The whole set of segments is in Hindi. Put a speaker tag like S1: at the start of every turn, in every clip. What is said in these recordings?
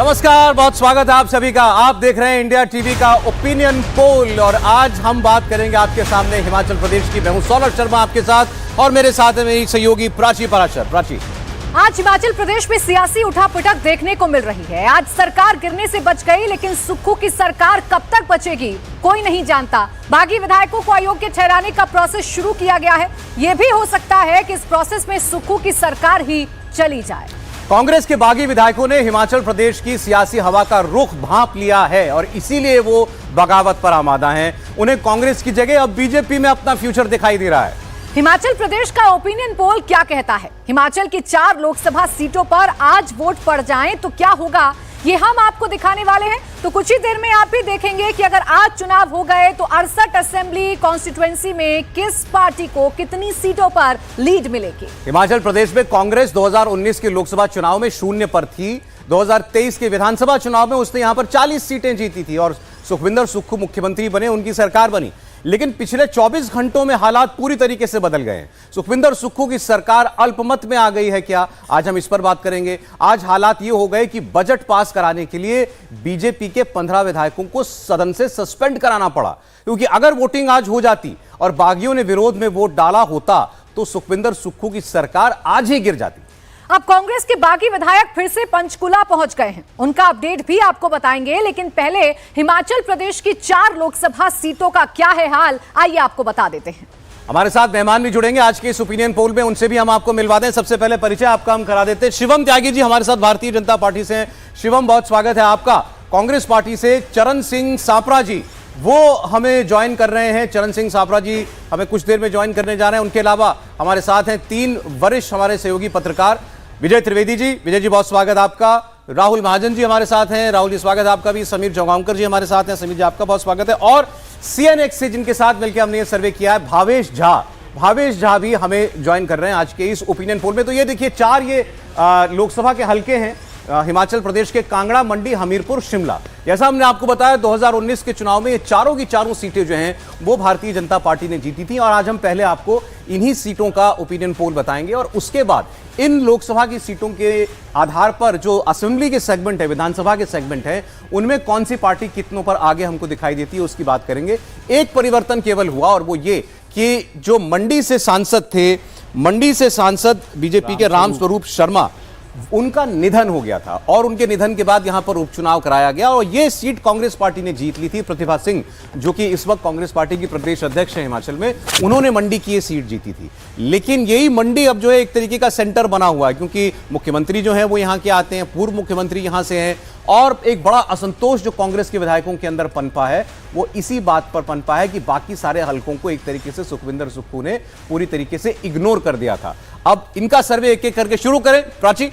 S1: नमस्कार, बहुत स्वागत है आप सभी का। आप देख रहे हैं इंडिया टीवी का ओपिनियन पोल और आज हम बात करेंगे आपके सामने हिमाचल प्रदेश की। मैं हूं सौरभ शर्मा आपके साथ और मेरे साथ है मेरी सहयोगी प्राची पराशर। प्राची,
S2: आज हिमाचल प्रदेश में सियासी उठापटक देखने को मिल रही है। आज सरकार गिरने से बच गई, लेकिन सुक्खू की सरकार कब तक बचेगी कोई नहीं जानता। बागी विधायकों को अयोग्य ठहराने का प्रोसेस शुरू किया गया है। यह भी हो सकता है कि इस प्रोसेस में सुक्खू की सरकार ही चली जाए।
S1: कांग्रेस के बागी विधायकों ने हिमाचल प्रदेश की सियासी हवा का रुख भांप लिया है और इसीलिए वो बगावत पर आमादा हैं। उन्हें कांग्रेस की जगह अब बीजेपी में अपना फ्यूचर दिखाई दे रहा है।
S2: हिमाचल प्रदेश का ओपिनियन पोल क्या कहता है? हिमाचल की 4 लोकसभा सीटों पर आज वोट पड़ जाएं तो क्या होगा, ये हम आपको दिखाने वाले हैं। तो कुछ ही देर में आप भी देखेंगे कि अगर आज चुनाव हो गए तो 68 असेंबली कॉन्स्टिट्यूएंसी में किस पार्टी को कितनी सीटों पर लीड मिलेगी।
S1: हिमाचल प्रदेश में कांग्रेस 2019 के लोकसभा चुनाव में 0 पर थी। 2023 के विधानसभा चुनाव में उसने यहां पर 40 सीटें जीती थी और सुखविंदर सुक्खू मुख्यमंत्री बने, उनकी सरकार बनी। लेकिन पिछले 24 घंटों में हालात पूरी तरीके से बदल गए हैं। सुखविंदर सुक्खू की सरकार अल्पमत में आ गई है क्या? आज हम इस पर बात करेंगे। आज हालात ये हो गए कि बजट पास कराने के लिए बीजेपी के 15 विधायकों को सदन से सस्पेंड कराना पड़ा, क्योंकि अगर वोटिंग आज हो जाती और बागियों ने विरोध में वोट डाला होता तो सुखविंदर सुक्खू की सरकार आज ही गिर जाती।
S2: अब कांग्रेस के बागी विधायक फिर से पंचकुला पहुंच गए हैं, उनका अपडेट भी आपको बताएंगे। लेकिन पहले हिमाचल प्रदेश की 4 लोकसभा सीटों का क्या है हाल, आइए आपको बता देते हैं।
S1: हमारे साथ मेहमान भी जुड़ेंगे आज के इस ओपिनियन पोल में, उनसे भी हम आपको मिलवा दें। सबसे पहले परिचय आपका हम करा देते हैं। शिवम त्यागी जी हमारे साथ भारतीय जनता पार्टी से हैं। शिवम, बहुत स्वागत है आपका। कांग्रेस पार्टी से चरण सिंह सापरा जी वो हमें ज्वाइन कर रहे हैं। चरण सिंह सापरा जी हमें कुछ देर में ज्वाइन करने जा रहे हैं। उनके अलावा हमारे साथ हैं 3 वरिष्ठ हमारे सहयोगी पत्रकार। विजय त्रिवेदी जी, विजय जी बहुत स्वागत आपका। राहुल महाजन जी हमारे साथ हैं। राहुल जी स्वागत है आपका भी। समीर चौगांवकर जी हमारे साथ हैं। समीर जी आपका बहुत स्वागत है। और CNX से जिनके साथ मिलकर हमने ये सर्वे किया है, भावेश झा भी हमें ज्वाइन कर रहे हैं आज के इस ओपिनियन पोल में। तो ये देखिए 4 ये लोकसभा के हलके हैं हिमाचल प्रदेश के, कांगड़ा, मंडी, हमीरपुर, शिमला। जैसा हमने आपको बताया 2019 के चुनाव में ये चारों की चारों सीटें जो हैं वो भारतीय जनता पार्टी ने जीती थी और आज हम पहले आपको इन्हीं सीटों का ओपिनियन पोल बताएंगे और उसके बाद इन लोकसभा की सीटों के आधार पर जो असेंबली के सेगमेंट है, विधानसभा के सेगमेंट है, उनमें कौन सी पार्टी कितनों पर आगे हमको दिखाई देती है उसकी बात करेंगे। एक परिवर्तन केवल हुआ और वो ये कि जो मंडी से सांसद बीजेपी के रामस्वरूप शर्मा, उनका निधन हो गया था और उनके निधन के बाद यहां पर उपचुनाव कराया गया और यह सीट कांग्रेस पार्टी ने जीत ली थी। प्रतिभा सिंह जो कि इस वक्त कांग्रेस पार्टी की प्रदेश अध्यक्ष है हिमाचल में, उन्होंने मंडी की ये सीट जीती थी। लेकिन यही मंडी अब जो है एक तरीके का सेंटर बना हुआ है, क्योंकि मुख्यमंत्री जो है वो यहां के आते हैं, पूर्व मुख्यमंत्री यहां से हैं और एक बड़ा असंतोष जो कांग्रेस के विधायकों के अंदर पनपा है वो इसी बात पर पनपा है कि बाकी सारे हलकों को एक तरीके से सुखविंदर सुक्खू ने पूरी तरीके से इग्नोर कर दिया था। अब इनका सर्वे एक एक करके शुरू करें। प्राची,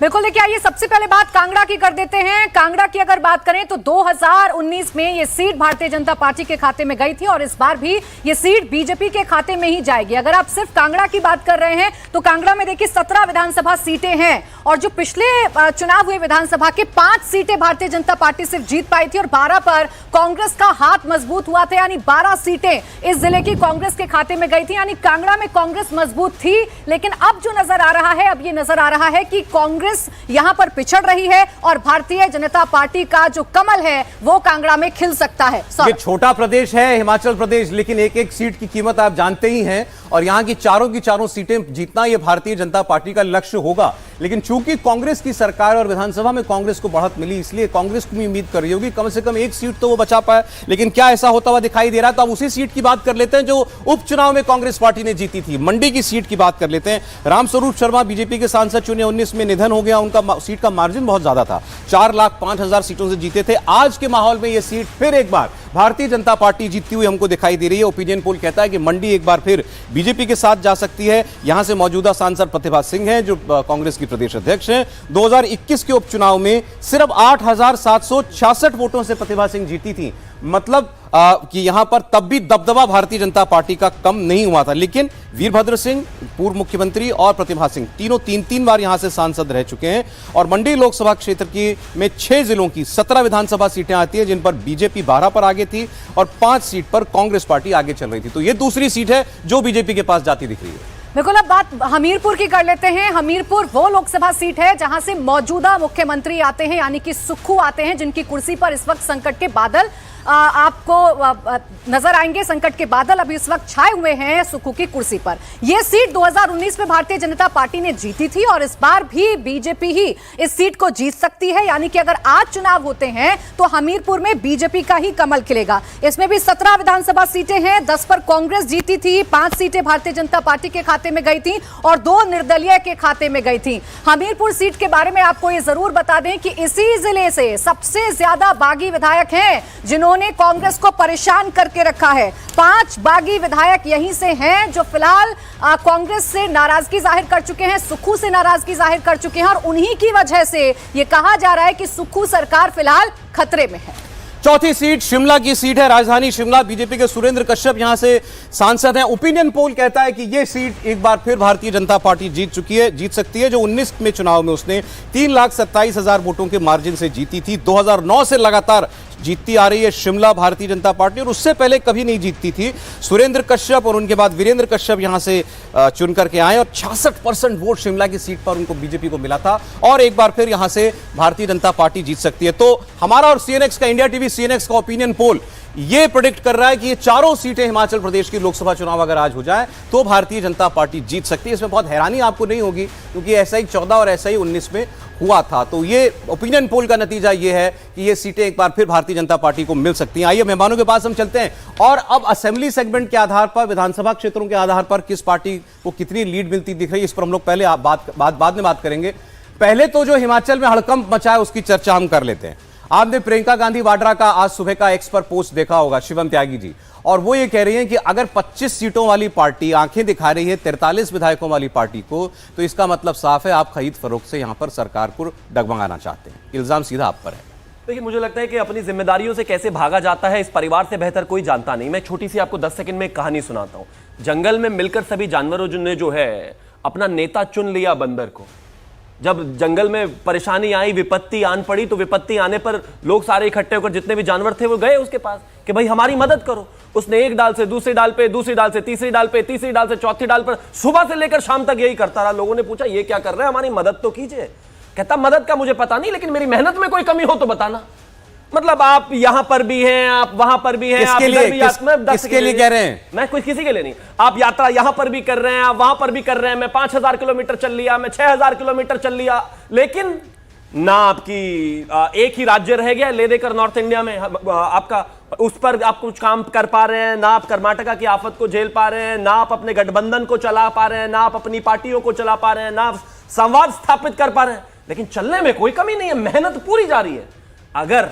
S2: बिल्कुल, देखिए आइए सबसे पहले बात कांगड़ा की कर देते हैं। कांगड़ा की अगर बात करें तो 2019 में ये सीट भारतीय जनता पार्टी के खाते में गई थी और इस बार भी ये सीट बीजेपी के खाते में ही जाएगी। अगर आप सिर्फ कांगड़ा की बात कर रहे हैं तो कांगड़ा में देखिए 17 विधानसभा सीटें हैं और जो पिछले चुनाव हुए विधानसभा के 5 सीटें भारतीय जनता पार्टी सिर्फ जीत पाई थी और 12 पर कांग्रेस का हाथ मजबूत हुआ था, यानी 12 सीटें इस जिले की कांग्रेस के खाते में गई थी। यानी कांगड़ा में कांग्रेस मजबूत थी। लेकिन अब जो नजर आ रहा है, अब ये नजर आ रहा है कि कांग्रेस यहां पर पिछड़ रही है और भारतीय जनता पार्टी का जो कमल है वो कांगड़ा में खिल सकता है।
S1: ये छोटा प्रदेश है हिमाचल प्रदेश, लेकिन एक एक सीट की कीमत आप जानते ही हैं और यहां की चारों सीटें जीतना ये भारतीय जनता पार्टी का लक्ष्य होगा। लेकिन चूंकि कांग्रेस की सरकार और विधानसभा में कांग्रेस को बढ़त मिली, इसलिए कांग्रेस को भी उम्मीद कर रही होगी कम से कम एक सीट तो वो बचा पाए। लेकिन क्या ऐसा होता हुआ दिखाई दे रहा है? तो अब उसी सीट की बात कर लेते हैं जो उपचुनाव में कांग्रेस पार्टी ने जीती थी। मंडी की सीट की बात कर लेते हैं। रामस्वरूप शर्मा बीजेपी के सांसद चुने, 19 में निधन हो गया। उनका सीट का मार्जिन बहुत ज्यादा था, 4,05,000 सीटों से जीते थे। आज के माहौल में यह सीट फिर एक बार भारतीय जनता पार्टी जीतती हुई हमको दिखाई दे रही है। ओपिनियन पोल कहता है कि मंडी एक बार फिर बीजेपी के साथ जा सकती है। यहां से मौजूदा सांसद प्रतिभा सिंह हैं जो कांग्रेस की प्रदेश अध्यक्ष हैं। 2021 के उपचुनाव में सिर्फ 8,766 वोटों से प्रतिभा सिंह जीती थी। मतलब कि यहां पर तब भी दबदबा भारतीय जनता पार्टी का कम नहीं हुआ था। लेकिन वीरभद्र सिंह पूर्व मुख्यमंत्री और प्रतिभा सिंह तीनों 3-3 बार यहां से सांसद रह चुके हैं और मंडी लोकसभा क्षेत्र की में 6 जिलों की 17 विधानसभा सीटें आती हैं जिन पर बीजेपी 12 पर आगे थी और 5 सीट पर कांग्रेस पार्टी आगे चल रही थी। तो यह दूसरी सीट है जो बीजेपी के पास जाती दिख रही है।
S2: बिल्कुल, अब बात हमीरपुर की कर लेते हैं। हमीरपुर वो लोकसभा सीट है जहां से मौजूदा मुख्यमंत्री आते हैं, यानी कि सुक्खू आते हैं, जिनकी कुर्सी पर इस वक्त संकट के बादल आपको नजर आएंगे। संकट के बादल अभी इस वक्त छाए हुए हैं सुक्खू की कुर्सी पर। यह सीट 2019 में भारतीय जनता पार्टी ने जीती थी और इस बार भी बीजेपी ही इस सीट को जीत सकती है, यानी कि अगर आज चुनाव होते हैं तो हमीरपुर में बीजेपी का ही कमल खिलेगा। इसमें भी 17 विधानसभा सीटें हैं, 10 पर कांग्रेस जीती थी, 5 सीटें भारतीय जनता पार्टी के खाते में गई थी और 2 निर्दलीय के खाते में गई थी। हमीरपुर सीट के बारे में आपको यह जरूर बता दें कि इसी जिले से सबसे ज्यादा बागी विधायक हैं जिन्होंने कांग्रेस को परेशान करके रखा है। 5 बागी विधायक यहीं से हैं जो फिलहाल कांग्रेस से नाराजगी जाहिर कर चुके हैं, सुक्खू से नाराजगी जाहिर कर चुके हैं और उन्हीं की वजह से यह कहा जा रहा है कि सुक्खू सरकार फिलहाल खतरे में है।
S1: चौथी सीट शिमला की सीट है, राजधानी शिमला। बीजेपी के सुरेंद्र कश्यप यहां से सांसद हैं। ओपिनियन पोल कहता है कि यह सीट एक बार फिर भारतीय जनता पार्टी जीत सकती है, जो 19 में चुनाव में उसने 3,27,000 वोटों के मार्जिन से जीती थी। 2009 से लगातार जीतती आ रही है शिमला भारतीय जनता पार्टी और उससे पहले कभी नहीं जीतती थी। सुरेंद्र कश्यप और उनके बाद वीरेंद्र कश्यप यहां से चुन करके आए और 66% वोट शिमला की सीट पर उनको बीजेपी को मिला था और एक बार फिर यहां से भारतीय जनता पार्टी जीत सकती है। तो हमारा और सीएनएक्स का, इंडिया टीवी सीएनएक्स का ओपिनियन पोल ये प्रेडिक्ट कर रहा है कि ये चारों सीटें हिमाचल प्रदेश की लोकसभा चुनाव अगर आज हो जाए तो भारतीय जनता पार्टी जीत सकती है। इसमें बहुत हैरानी आपको नहीं होगी क्योंकि ऐसा ही 14 और ऐसा ही 19 में हुआ था। तो ये ओपिनियन पोल का नतीजा ये है कि ये सीटें एक बार फिर भारतीय जनता पार्टी को मिल सकती हैं। आइए मेहमानों के पास हम चलते हैं और अब असेंबली सेगमेंट के आधार पर, विधानसभा क्षेत्रों के आधार पर किस पार्टी को कितनी लीड मिलती दिख रही है, इस पर हम लोग पहले बाद में बात करेंगे। पहले तो जो हिमाचल में हड़कंप मचा है उसकी चर्चा हम कर लेते हैं। आपने प्रियंका गांधी वाड्रा का आज सुबह का एक्स पर पोस्ट देखा होगा, शिवम त्यागी जी, और वो ये कह रही हैं कि अगर 25 सीटों वाली पार्टी आंखें दिखा रही है 43 विधायकों वाली पार्टी को, तो इसका मतलब साफ है आप खरीद फरोख्त से यहां पर सरकार को डगमगाना चाहते हैं। इल्जाम सीधा आप पर है।
S3: देखिए, मुझे लगता है कि अपनी जिम्मेदारियों से कैसे भागा जाता है इस परिवार से बेहतर कोई जानता नहीं। मैं छोटी सी आपको 10 सेकंड में एक कहानी सुनाता हूं। जंगल में मिलकर सभी जानवरों ने जो है अपना नेता चुन लिया बंदर को। जब जंगल में परेशानी आई, विपत्ति आन पड़ी, तो विपत्ति आने पर लोग सारे इकट्ठे होकर जितने भी जानवर थे वो गए उसके पास कि भाई हमारी मदद करो। उसने एक डाल से दूसरी डाल पे, दूसरी डाल से तीसरी डाल पे, तीसरी डाल से चौथी डाल पर सुबह से लेकर शाम तक यही करता रहा। लोगों ने पूछा ये क्या कर रहे हैं, हमारी मदद तो कीजिए। कहता मदद का मुझे पता नहीं, लेकिन मेरी मेहनत में कोई कमी हो तो बताना। मतलब आप यहां पर भी हैं, आप वहां पर भी हैं, आप इधर भी
S1: किसके लिए कह रहे हैं?
S3: मैं कोई किसी के लिए नहीं। आप यात्रा यहां पर भी कर रहे हैं, आप वहां पर भी कर रहे हैं। मैं 5,000 किलोमीटर चल लिया, मैं 6,000 किलोमीटर चल लिया, लेकिन ना आपकी एक ही राज्य रह गया ले देकर नॉर्थ इंडिया में आपका, उस पर आप कुछ काम कर पा रहे हैं, ना आप कर्नाटका की आफत को झेल पा रहे हैं, ना आप अपने गठबंधन को चला पा रहे हैं, ना आप अपनी पार्टियों को चला पा रहे हैं, ना आप संवाद स्थापित कर पा रहे हैं। लेकिन चलने में कोई कमी नहीं है, मेहनत पूरी जारी है। अगर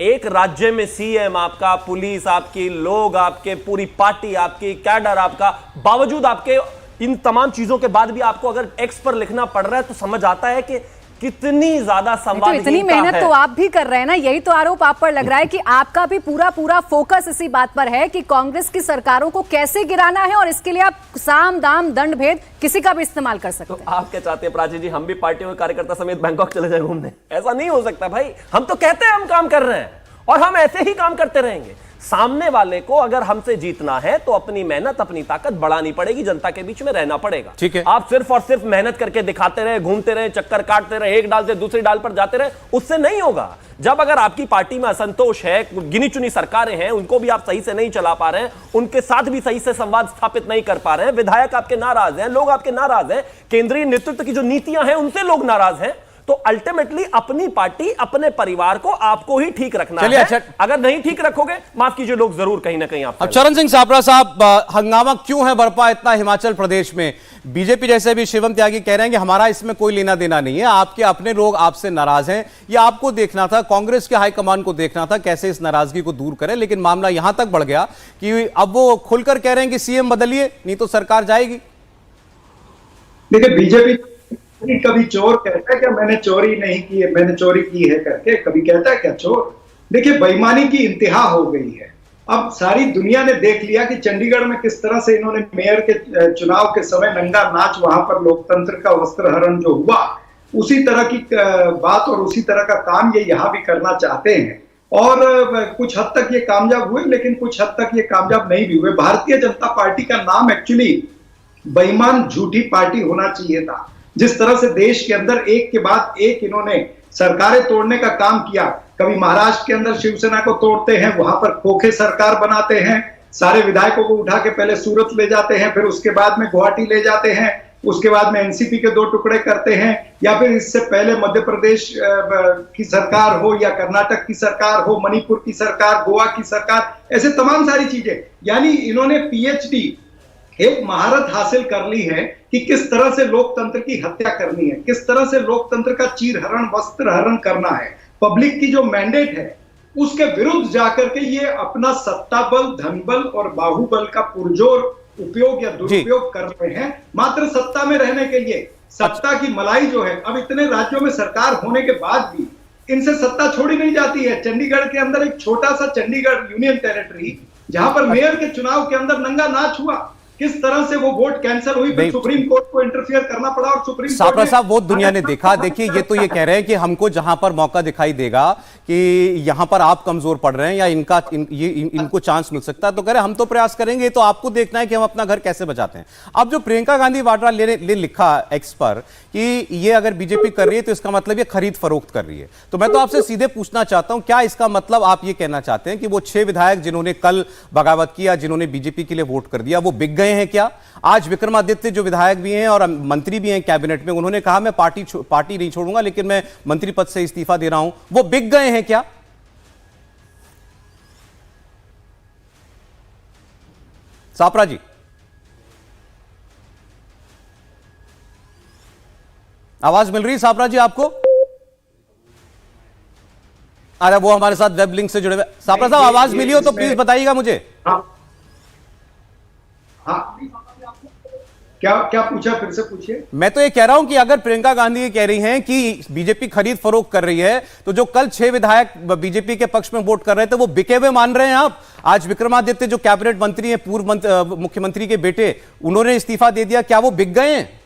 S3: एक राज्य में सीएम आपका, पुलिस आपकी, लोग आपके, पूरी पार्टी आपकी, कैडर आपका, बावजूद आपके इन तमाम चीजों के बाद भी आपको अगर एक्स पर लिखना पड़ रहा है तो समझ आता है कि कितनी ज्यादा संवादहीनता है।
S2: तो इतनी मेहनत तो आप भी कर रहे हैं ना, यही तो आरोप आप पर लग रहा है कि आपका भी पूरा फोकस इसी बात पर है कि कांग्रेस की सरकारों को कैसे गिराना है और इसके लिए आप साम दाम दंड भेद किसी का भी इस्तेमाल कर सकते हैं।
S3: तो आप क्या चाहते हैं प्राची जी, हम भी पार्टियों के कार्यकर्ता समेत बैंकॉक चले जाए घूमने? ऐसा नहीं हो सकता भाई। हम तो कहते हैं हम काम कर रहे हैं और हम ऐसे ही काम करते रहेंगे। सामने वाले को अगर हमसे जीतना है तो अपनी मेहनत, अपनी ताकत बढ़ानी पड़ेगी, जनता के बीच में रहना पड़ेगा।
S1: ठीक है।
S3: आप सिर्फ और सिर्फ मेहनत करके दिखाते रहे, घूमते रहे, चक्कर काटते रहे, एक डाल से दूसरी डाल पर जाते रहे, उससे नहीं होगा। जब अगर आपकी पार्टी में असंतोष है, गिनी चुनी सरकारें हैं, उनको भी आप सही से नहीं चला पा रहे हैं, उनके साथ भी सही से संवाद स्थापित नहीं कर पा रहे हैं, विधायक आपके नाराज हैं, लोग आपके नाराज हैं, केंद्रीय नेतृत्व की जो नीतियां हैं उनसे लोग नाराज हैं, तो अल्टीमेटली अपनी पार्टी, अपने परिवार को आपको ही ठीक रखना है। अच्छा, अगर नहीं ठीक रखोगे, माफ कीजिए, लोग जरूर कहीं ना कहीं आप।
S1: अब चरण सिंह साबरा साहब, हंगामा क्यों है बरपा इतना हिमाचल प्रदेश में? बीजेपी जैसे भी शिवम त्यागी कह रहे हैं कि हमारा इसमें कोई लेना देना नहीं है, आपके अपने लोग आपसे नाराज हैं, ये आपको देखना था, कांग्रेस के हाईकमान को देखना था कैसे इस नाराजगी को दूर करें। लेकिन मामला यहां तक बढ़ गया कि अब वो खुलकर कह रहे हैं कि सीएम बदलिए नहीं तो सरकार जाएगी।
S4: देखिए, बीजेपी कभी चोर कहता है क्या मैंने चोरी नहीं की है, मैंने चोरी की है करके कभी कहता है क्या चोर? देखिए, बेईमानी की इंतहा हो गई है। अब सारी दुनिया ने देख लिया कि चंडीगढ़ में किस तरह से इन्होंने मेयर के चुनाव के समय नंगा नाच, वहां पर लोकतंत्र का वस्त्रहरण जो हुआ, उसी तरह की बात और उसी तरह का काम ये यहाँ भी करना चाहते हैं। और कुछ हद तक ये कामयाब हुए, लेकिन कुछ हद तक ये कामयाब नहीं भी हुए। भारतीय जनता पार्टी का नाम एक्चुअली बेईमान झूठी पार्टी होना चाहिए था। जिस तरह से देश के अंदर एक के बाद एक इन्होंने सरकारें तोड़ने का काम किया, कभी महाराष्ट्र के अंदर शिवसेना को तोड़ते हैं, वहां पर खोखे सरकार बनाते हैं, सारे विधायकों को उठा के पहले सूरत ले जाते हैं, फिर उसके बाद में गुवाहाटी ले जाते हैं, उसके बाद में एनसीपी के 2 टुकड़े करते हैं, या फिर इससे पहले मध्य प्रदेश की सरकार हो या कर्नाटक की सरकार हो, मणिपुर की सरकार, गोवा की सरकार, ऐसे तमाम सारी चीजें। यानी इन्होंने पीएचडी एक महारत हासिल कर ली है कि किस तरह से लोकतंत्र की हत्या करनी है, किस तरह से लोकतंत्र का चीरहरण वस्त्रहरण करना है। पब्लिक की जो मैंडेट है उसके विरुद्ध जाकर के ये अपना सत्ता बल, धनबल और बाहुबल का पुरजोर उपयोग या दुरुपयोग कर रहे हैं, मात्र सत्ता में रहने के लिए। सत्ता की मलाई जो है, अब इतने राज्यों में सरकार होने के बाद भी इनसे सत्ता छोड़ी नहीं जाती है। चंडीगढ़ के अंदर एक छोटा सा चंडीगढ़ यूनियन टेरिटरी, जहां पर मेयर के चुनाव के अंदर नंगा नाच हुआ, किस तरह से वो वोट कैंसिल हुई, फिर सुप्रीम कोर्ट को इंटरफियर करना पड़ा और सुप्रीम
S1: सापरा साहब वो दुनिया ने देखा। देखिए ये तो ये कह रहे हैं कि हमको जहां पर मौका दिखाई देगा कि यहां पर आप कमजोर पड़ रहे हैं या इनको चांस मिल सकता है तो कह रहे हम तो प्रयास करेंगे, तो आपको देखना है कि हम अपना घर कैसे बचाते हैं। अब जो प्रियंका गांधी वाड्रा ने लिखा एक्स पर कि ये अगर बीजेपी कर रही है तो इसका मतलब ये खरीद फरोख्त कर रही है, तो मैं तो आपसे सीधे पूछना चाहता हूं क्या इसका मतलब आप ये कहना चाहते हैं कि वो 6 विधायक जिन्होंने कल बगावत किया, जिन्होंने बीजेपी के लिए वोट कर दिया, वो बिक गए हैं क्या? आज विक्रमादित्य जो विधायक भी हैं और मंत्री भी हैं कैबिनेट में, उन्होंने कहा मैं पार्टी नहीं छोड़ूंगा लेकिन मैं मंत्री पद से इस्तीफा दे रहा हूं, वो बिक गए हैं क्या? सापरा जी, आवाज मिल रही है सापरा जी आपको? अरे वो हमारे साथ वेब लिंक से जुड़े हुए। सापरा साहब आवाज मिली हो तो प्लीज बताइएगा मुझे।
S4: हाँ, क्या पूछा, फिर से पूछिए।
S1: मैं तो ये कह रहा हूं कि अगर प्रियंका गांधी ये कह रही हैं कि बीजेपी खरीद फरोख्त कर रही है, तो जो कल 6 विधायक बीजेपी के पक्ष में वोट कर रहे थे वो बिके हुए मान रहे हैं आप? आज विक्रमादित्य जो कैबिनेट मंत्री हैं, पूर्व मुख्यमंत्री के बेटे, उन्होंने इस्तीफा दे दिया, क्या वो बिक गए हैं?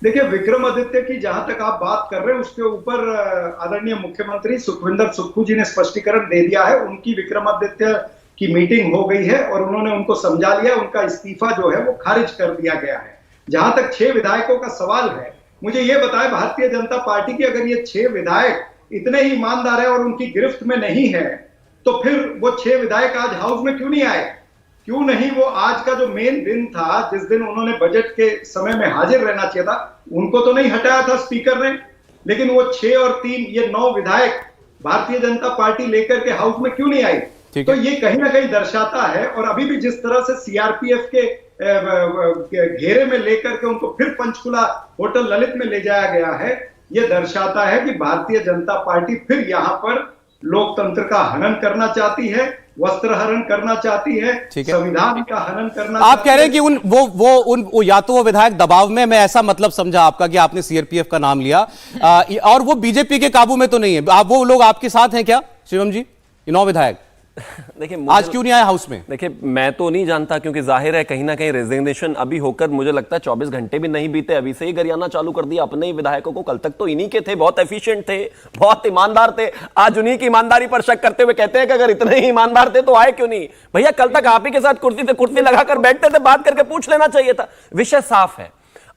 S4: देखिए, विक्रमादित्य की जहां तक आप बात कर रहे हैं उसके ऊपर आदरणीय मुख्यमंत्री सुखविंदर सुक्खू जी ने स्पष्टीकरण दे दिया है। उनकी विक्रमादित्य की मीटिंग हो गई है और उन्होंने उनको समझा लिया, उनका इस्तीफा जो है वो खारिज कर दिया गया है। जहां तक 6 विधायकों का सवाल है, मुझे ये बताएं भारतीय जनता पार्टी की अगर ये 6 विधायक इतने ही ईमानदार है और उनकी गिरफ्त में नहीं है, तो फिर वो 6 विधायक आज हाउस में क्यों नहीं आए? क्यों नहीं वो आज का जो मेन दिन था, जिस दिन उन्होंने बजट के समय में हाजिर रहना चाहिए था, उनको तो नहीं हटाया था स्पीकर ने, लेकिन वो 6 और 3 ये 9 विधायक भारतीय जनता पार्टी लेकर के हाउस में क्यों नहीं आई? तो ये कहीं ना कहीं दर्शाता है। और अभी भी जिस तरह से सीआरपीएफ के घेरे में लेकर के उनको फिर पंचकुला होटल ललित में ले जाया गया है, ये दर्शाता है कि भारतीय जनता पार्टी फिर यहां पर लोकतंत्र का हनन करना चाहती है, वस्त्रहरण करना चाहती है, संविधान का हनन करना।
S1: आप कह रहे हैं कि वो या तो वो विधायक दबाव में, मैं ऐसा मतलब समझा आपका कि आपने सीआरपीएफ का नाम लिया, और वो बीजेपी के काबू में तो नहीं है। आप वो लोग आपके साथ हैं क्या शिवम जी, ये 9 विधायक?
S3: देखिए
S1: आज क्यों नहीं आया हाउस में?
S3: देखिए मैं तो नहीं जानता, क्योंकि जाहिर है कहीं ना कहीं रेजिग्नेशन अभी होकर मुझे लगता है 24 घंटे भी नहीं बीते, अभी से ही गरियाना चालू कर दिया अपने ही विधायकों को। कल तक तो इन्हीं के थे, बहुत एफिशिएंट थे, बहुत ईमानदार थे, आज उन्हीं की ईमानदारी पर शक करते हुए कहते हैं कि अगर इतने ही ईमानदार थे तो आए क्यों नहीं? भैया कल तक आप ही के साथ कुर्सी लगाकर बैठते थे, बात करके पूछ लेना चाहिए था। विषय साफ है,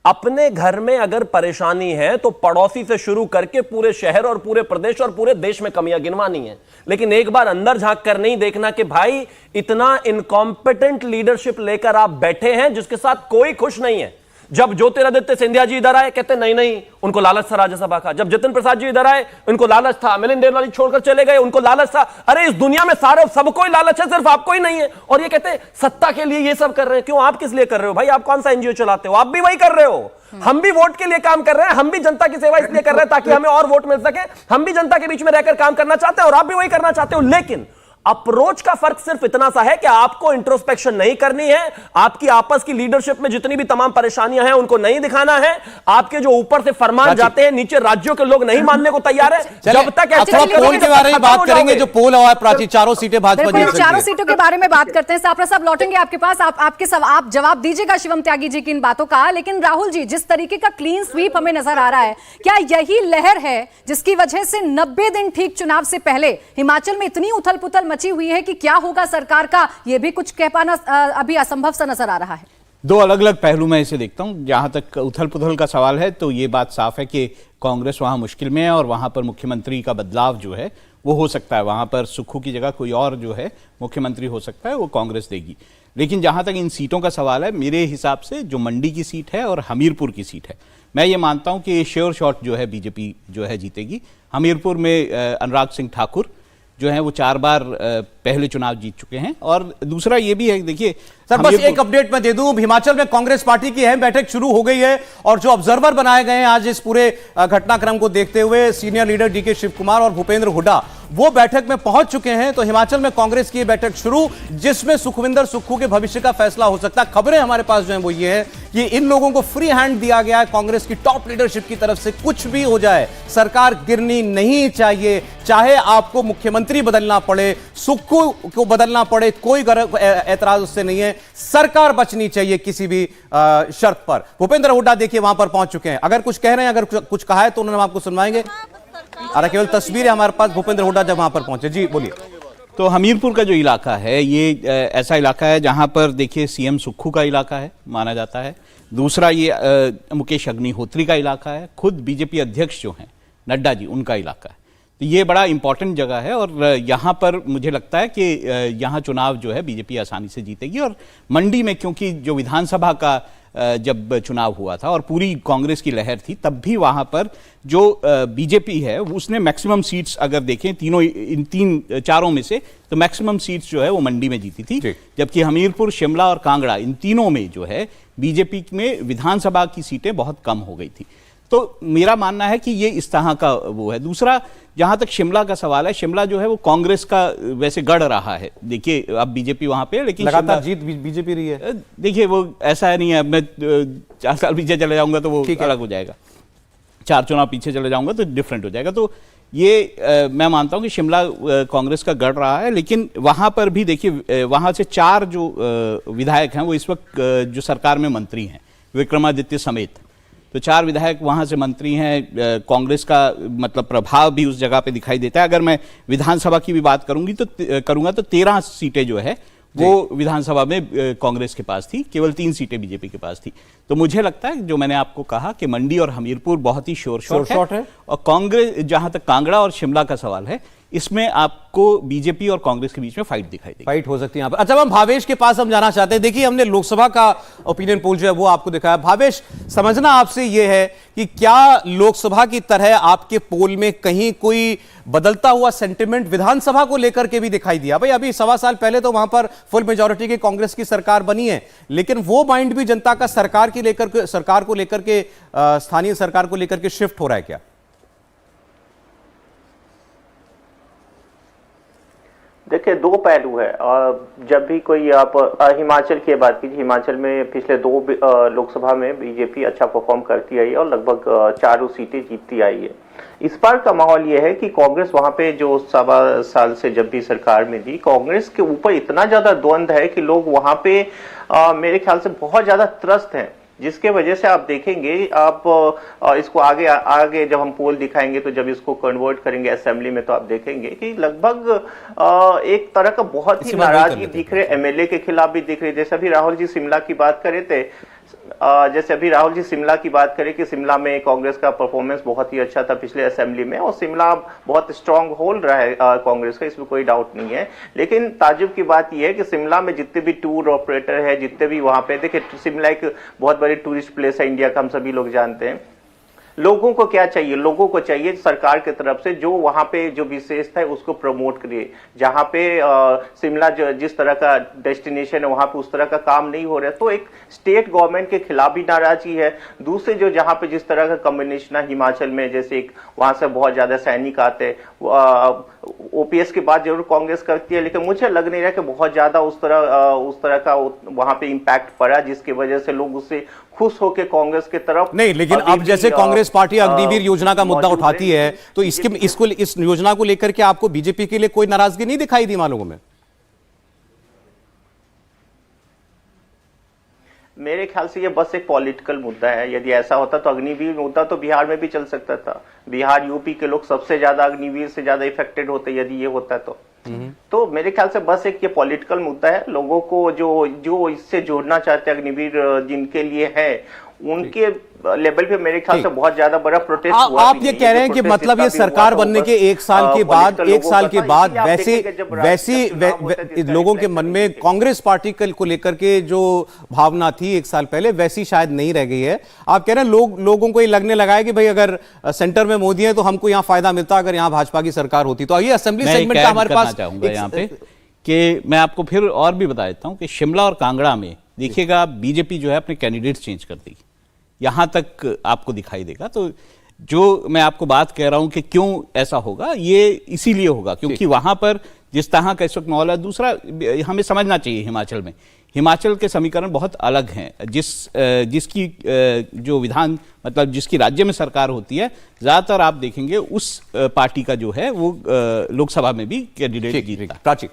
S3: अपने घर में अगर परेशानी है तो पड़ोसी से शुरू करके पूरे शहर और पूरे प्रदेश और पूरे देश में कमियां गिनवानी है, लेकिन एक बार अंदर झांक कर नहीं देखना कि भाई इतना इनकॉम्पिटेंट लीडरशिप लेकर आप बैठे हैं जिसके साथ कोई खुश नहीं है। जब ज्योतिरादित्य सिंधिया जी इधर आए कहते नहीं नहीं उनको लालच था राज्यसभा का, जब जितिन प्रसाद जी इधर आए उनको लालच था, मिलिंद देवरा जी छोड़कर चले गए उनको लालच था। अरे इस दुनिया में सारे सबको ही लालच है, सिर्फ आपको ही नहीं है। और ये कहते सत्ता के लिए ये सब कर रहे हैं, क्यों? आप किस लिए कर रहे हो भाई? आप कौन सा एनजीओ चलाते हो? आप भी वही कर रहे हो। हम भी वोट के लिए काम कर रहे हैं, हम भी जनता की सेवा इसलिए कर रहे हैं ताकि हमें और वोट मिल सके, हम भी जनता के बीच में रहकर काम करना चाहते हैं और आप भी वही करना चाहते हो। लेकिन अप्रोच का फर्क सिर्फ इतना सा है कि आपको इंट्रोस्पेक्शन नहीं करनी है, आपकी आपस की लीडरशिप में जितनी भी तमाम परेशानियां हैं उनको नहीं दिखाना है। आपके जो ऊपर से फरमान जाते हैं नीचे राज्यों के लोग नहीं मानने को तैयार है। जब तक
S1: पोल के बारे में बात करेंगे, जो पोल हुआ है प्राची, 4 सीटें भाजपा जीत सकती है।
S2: 4 सीटों के बारे में बात करते हैं। सापरा साहब लौटेंगे आपके पास, आप जवाब दीजिएगा शिवम त्यागी जी की इन बातों का। लेकिन राहुल जी, जिस तरीके का क्लीन स्वीप हमें नजर आ रहा है, क्या यही लहर है जिसकी वजह से 90 दिन ठीक चुनाव से पहले हिमाचल में इतनी उथल पुथल मची हुई है कि क्या होगा सरकार का, यह भी कुछ कह पाना अभी असंभव सा नजर आ रहा है?
S5: दो अलग अलग पहलू में इसे देखता हूं। जहां तक उथल पुथल का सवाल है तो ये बात साफ है कि कांग्रेस वहां मुश्किल में है और वहां पर मुख्यमंत्री का बदलाव जो है वो हो सकता है। वहां पर सुक्खू की जगह कोई और जो है मुख्यमंत्री हो सकता है, वो कांग्रेस देगी। लेकिन जहां तक इन सीटों का सवाल है, मेरे हिसाब से जो मंडी की सीट है और हमीरपुर की सीट है, मैं ये मानता हूं कि श्योर शॉट जो है बीजेपी जो है जीतेगी। हमीरपुर में अनुराग सिंह ठाकुर जो है वो 4 बार पहले चुनाव जीत चुके हैं। और दूसरा ये भी है, देखिए
S1: सर बस एक अपडेट मैं दे दूं, हिमाचल में कांग्रेस पार्टी की अहम बैठक शुरू हो गई है और जो ऑब्जर्वर बनाए गए हैं आज इस पूरे घटनाक्रम को देखते हुए, senior leader DK Shiv Kumar और भूपेंद्र हुड्डा वो बैठक में पहुंच चुके हैं। तो हिमाचल में कांग्रेस की बैठक शुरू, जिसमें सुखविंदर सुक्खू के भविष्य का फैसला हो सकता है। खबरें हमारे पास जो है वो ये है कि इन लोगों को फ्री हैंड दिया गया है कांग्रेस की टॉप लीडरशिप की तरफ से। कुछ भी हो जाए, सरकार गिरनी नहीं चाहिए, चाहे आपको मुख्यमंत्री बदलना पड़े, सुक्खू को बदलना पड़े, कोई ऐतराज उससे नहीं है, सरकार बचनी चाहिए किसी भी शर्त पर। भूपेंद्र हुड्डा देखिए वहां पर पहुंच चुके हैं, अगर कुछ कह रहे हैं, अगर कुछ कहा है तो उन्होंने आपको सुनवाएंगे। अरे केवल तस्वीर है हमारे पास, भूपेंद्र हुड्डा जब वहां पर पहुंचे। जी बोलिए।
S5: तो हमीरपुर का जो इलाका है ये ऐसा इलाका है जहां पर देखिए सीएम सुक्खू का इलाका है माना जाता है। दूसरा ये मुकेश अग्निहोत्री का इलाका है, खुद बीजेपी अध्यक्ष जो हैं नड्डा जी उनका इलाका है। तो ये बड़ा इंपॉर्टेंट जगह है और यहाँ पर मुझे लगता है कि यहाँ चुनाव जो है बीजेपी आसानी से जीतेगी। और मंडी में क्योंकि जो विधानसभा का जब चुनाव हुआ था और पूरी कांग्रेस की लहर थी, तब भी वहाँ पर जो बीजेपी है उसने मैक्सिमम सीट्स अगर देखें इन चारों में से, तो मैक्सिमम सीट्स जो है वो मंडी में जीती थी। जबकि हमीरपुर, शिमला और कांगड़ा इन तीनों में जो है बीजेपी में विधानसभा की सीटें बहुत कम हो गई थी। तो मेरा मानना है कि ये इस तरह का वो है। दूसरा, जहां तक शिमला का सवाल है, शिमला जो है वो कांग्रेस का वैसे गढ़ रहा है। देखिए अब बीजेपी वहां पे है, लेकिन
S1: लगातार जीत बीजेपी रही है।
S5: देखिए वो ऐसा नहीं है, मैं 4 साल पीछे चले जाऊंगा तो वो अलग हो जाएगा, 4 चुनाव पीछे चले जाऊंगा तो डिफरेंट हो जाएगा। तो ये मैं मानता हूं कि शिमला कांग्रेस का गढ़ रहा है। लेकिन वहां पर भी देखिए वहां से 4 जो विधायक हैं वो इस वक्त जो सरकार में मंत्री हैं, विक्रमादित्य समेत, तो 4 विधायक वहां से मंत्री हैं। कांग्रेस का मतलब प्रभाव भी उस जगह पे दिखाई देता है। अगर मैं विधानसभा की भी बात करूंगा तो 13 सीटें जो है वो विधानसभा में कांग्रेस के पास थी, केवल 3 सीटें बीजेपी के पास थी। तो मुझे लगता है जो मैंने आपको कहा कि मंडी और हमीरपुर बहुत ही शोर शॉट है। और कांग्रेस, जहां तक कांगड़ा और शिमला का सवाल है, इसमें आपको बीजेपी और कांग्रेस के बीच में फाइट दिखाई देगी।
S1: फाइट हो सकती है यहाँ पर। अच्छा, हम भावेश के पास हम जाना चाहते हैं। देखिए हमने लोकसभा का ओपिनियन पोल जो है वो आपको दिखाया। भावेश, समझना आपसे ये है कि क्या लोकसभा की तरह आपके पोल में कहीं कोई बदलता हुआ सेंटिमेंट विधानसभा को लेकर के भी दिखाई दिया? भाई अभी 1.25 साल पहले तो वहां पर फुल मेजॉरिटी की कांग्रेस की सरकार बनी है, लेकिन वो माइंड भी जनता का सरकार को लेकर के स्थानीय सरकार को लेकर के शिफ्ट हो रहा है क्या?
S6: देखिए, 2 पहलू है। जब भी कोई आप हिमाचल की बात कीजिए, हिमाचल में पिछले 2 लोकसभा में बीजेपी अच्छा परफॉर्म करती आई है और लगभग 4 सीटें जीतती आई है। इस बार का माहौल यह है कि कांग्रेस वहां पे जो 1.25 साल से जब भी सरकार में थी, कांग्रेस के ऊपर इतना ज्यादा द्वंद है कि लोग वहां पे मेरे ख्याल से बहुत ज्यादा त्रस्त हैं, जिसके वजह से आप देखेंगे, आप इसको आगे जब हम पोल दिखाएंगे तो जब इसको कन्वर्ट करेंगे असेंबली में, तो आप देखेंगे कि लगभग एक तरह का बहुत ही नाराजगी दिख रहे, एमएलए के खिलाफ भी दिख रही। जैसे अभी राहुल जी शिमला की बात करें कि शिमला में कांग्रेस का परफॉर्मेंस बहुत ही अच्छा था पिछले असेंबली में, और शिमला बहुत स्ट्रांग होल्ड रहा है कांग्रेस का, इसमें कोई डाउट नहीं है। लेकिन ताजुब की बात यह है कि शिमला में जितने भी टूर ऑपरेटर है, जितने भी वहां पे, देखिए शिमला एक बहुत बड़ी टूरिस्ट प्लेस है इंडिया का, हम सभी लोग जानते हैं। लोगों को क्या चाहिए? लोगों को चाहिए सरकार की तरफ से जो वहां पे जो विशेषता है उसको प्रमोट करिए। जहां पे शिमला जिस तरह का डेस्टिनेशन है वहां पे उस तरह का काम नहीं हो रहा है, तो एक स्टेट गवर्नमेंट के खिलाफ भी नाराजगी है। दूसरे जो जहां पे जिस तरह का कॉम्बिनेशन है हिमाचल में, जैसे एक वहां से बहुत ज्यादा सैनिक आते हैं, ओपीएस की बात जरूर कांग्रेस करती है, लेकिन मुझे लग नहीं रहा कि बहुत ज्यादा उस तरह का वहां पे इम्पैक्ट पड़ा, जिसकी वजह से लोग उससे खुश होकर कांग्रेस की तरफ
S1: नहीं। लेकिन अब जैसे कांग्रेस पार्टी अग्निवीर योजना का मुद्दा उठाती है, तो इस योजना को लेकर के आपको बीजेपी के लिए कोई नाराजगी नहीं दिखाई दी वहां लोगों में?
S6: मेरे ख्याल से ये बस एक पॉलिटिकल मुद्दा है। यदि ऐसा होता तो अग्निवीर मुद्दा तो बिहार में भी चल सकता था। बिहार, यूपी के लोग सबसे ज्यादा अग्निवीर से ज्यादा इफेक्टेड होते यदि ये होता तो तो मेरे ख्याल से बस एक ये पॉलिटिकल मुद्दा है, लोगों को जो इससे जोड़ना चाहते हैं अग्निवीर जिनके लिए है, उनके लेवल पे मेरे ख्याल से बहुत ज्यादा बड़ा प्रोटेस्ट हुआ।
S1: आप ये कह रहे हैं कि मतलब ये सरकार बनने के एक साल के बाद वैसी लोगों के मन में कांग्रेस पार्टी को लेकर के जो भावना थी एक साल पहले वैसी शायद नहीं रह गई है। आप कह रहे हैं लोगों को ये लगने लगा है कि भाई अगर सेंटर में मोदी है तो हमको यहाँ फायदा मिलता, अगर यहाँ भाजपा की सरकार होती तो। ये असेंबली सेगमेंट का हमारे पास
S5: चाहूंगा यहाँ पे कि मैं आपको फिर और भी बता देता हूं कि शिमला और कांगड़ा में देखिएगा बीजेपी जो है अपने कैंडिडेट चेंज कर देगी, यहां तक आपको दिखाई देगा। तो जो मैं आपको बात कह रहा हूं कि क्यों ऐसा होगा, ये इसीलिए होगा क्योंकि वहां पर जिस तरह का इस वक्त माहौल है। दूसरा हमें समझना चाहिए हिमाचल के समीकरण बहुत अलग हैं। जिसकी जो विधान मतलब जिसकी राज्य में सरकार होती है, ज्यादातर आप देखेंगे उस पार्टी का जो है वो लोकसभा में भी कैंडिडेट जीतता है।
S1: प्राची,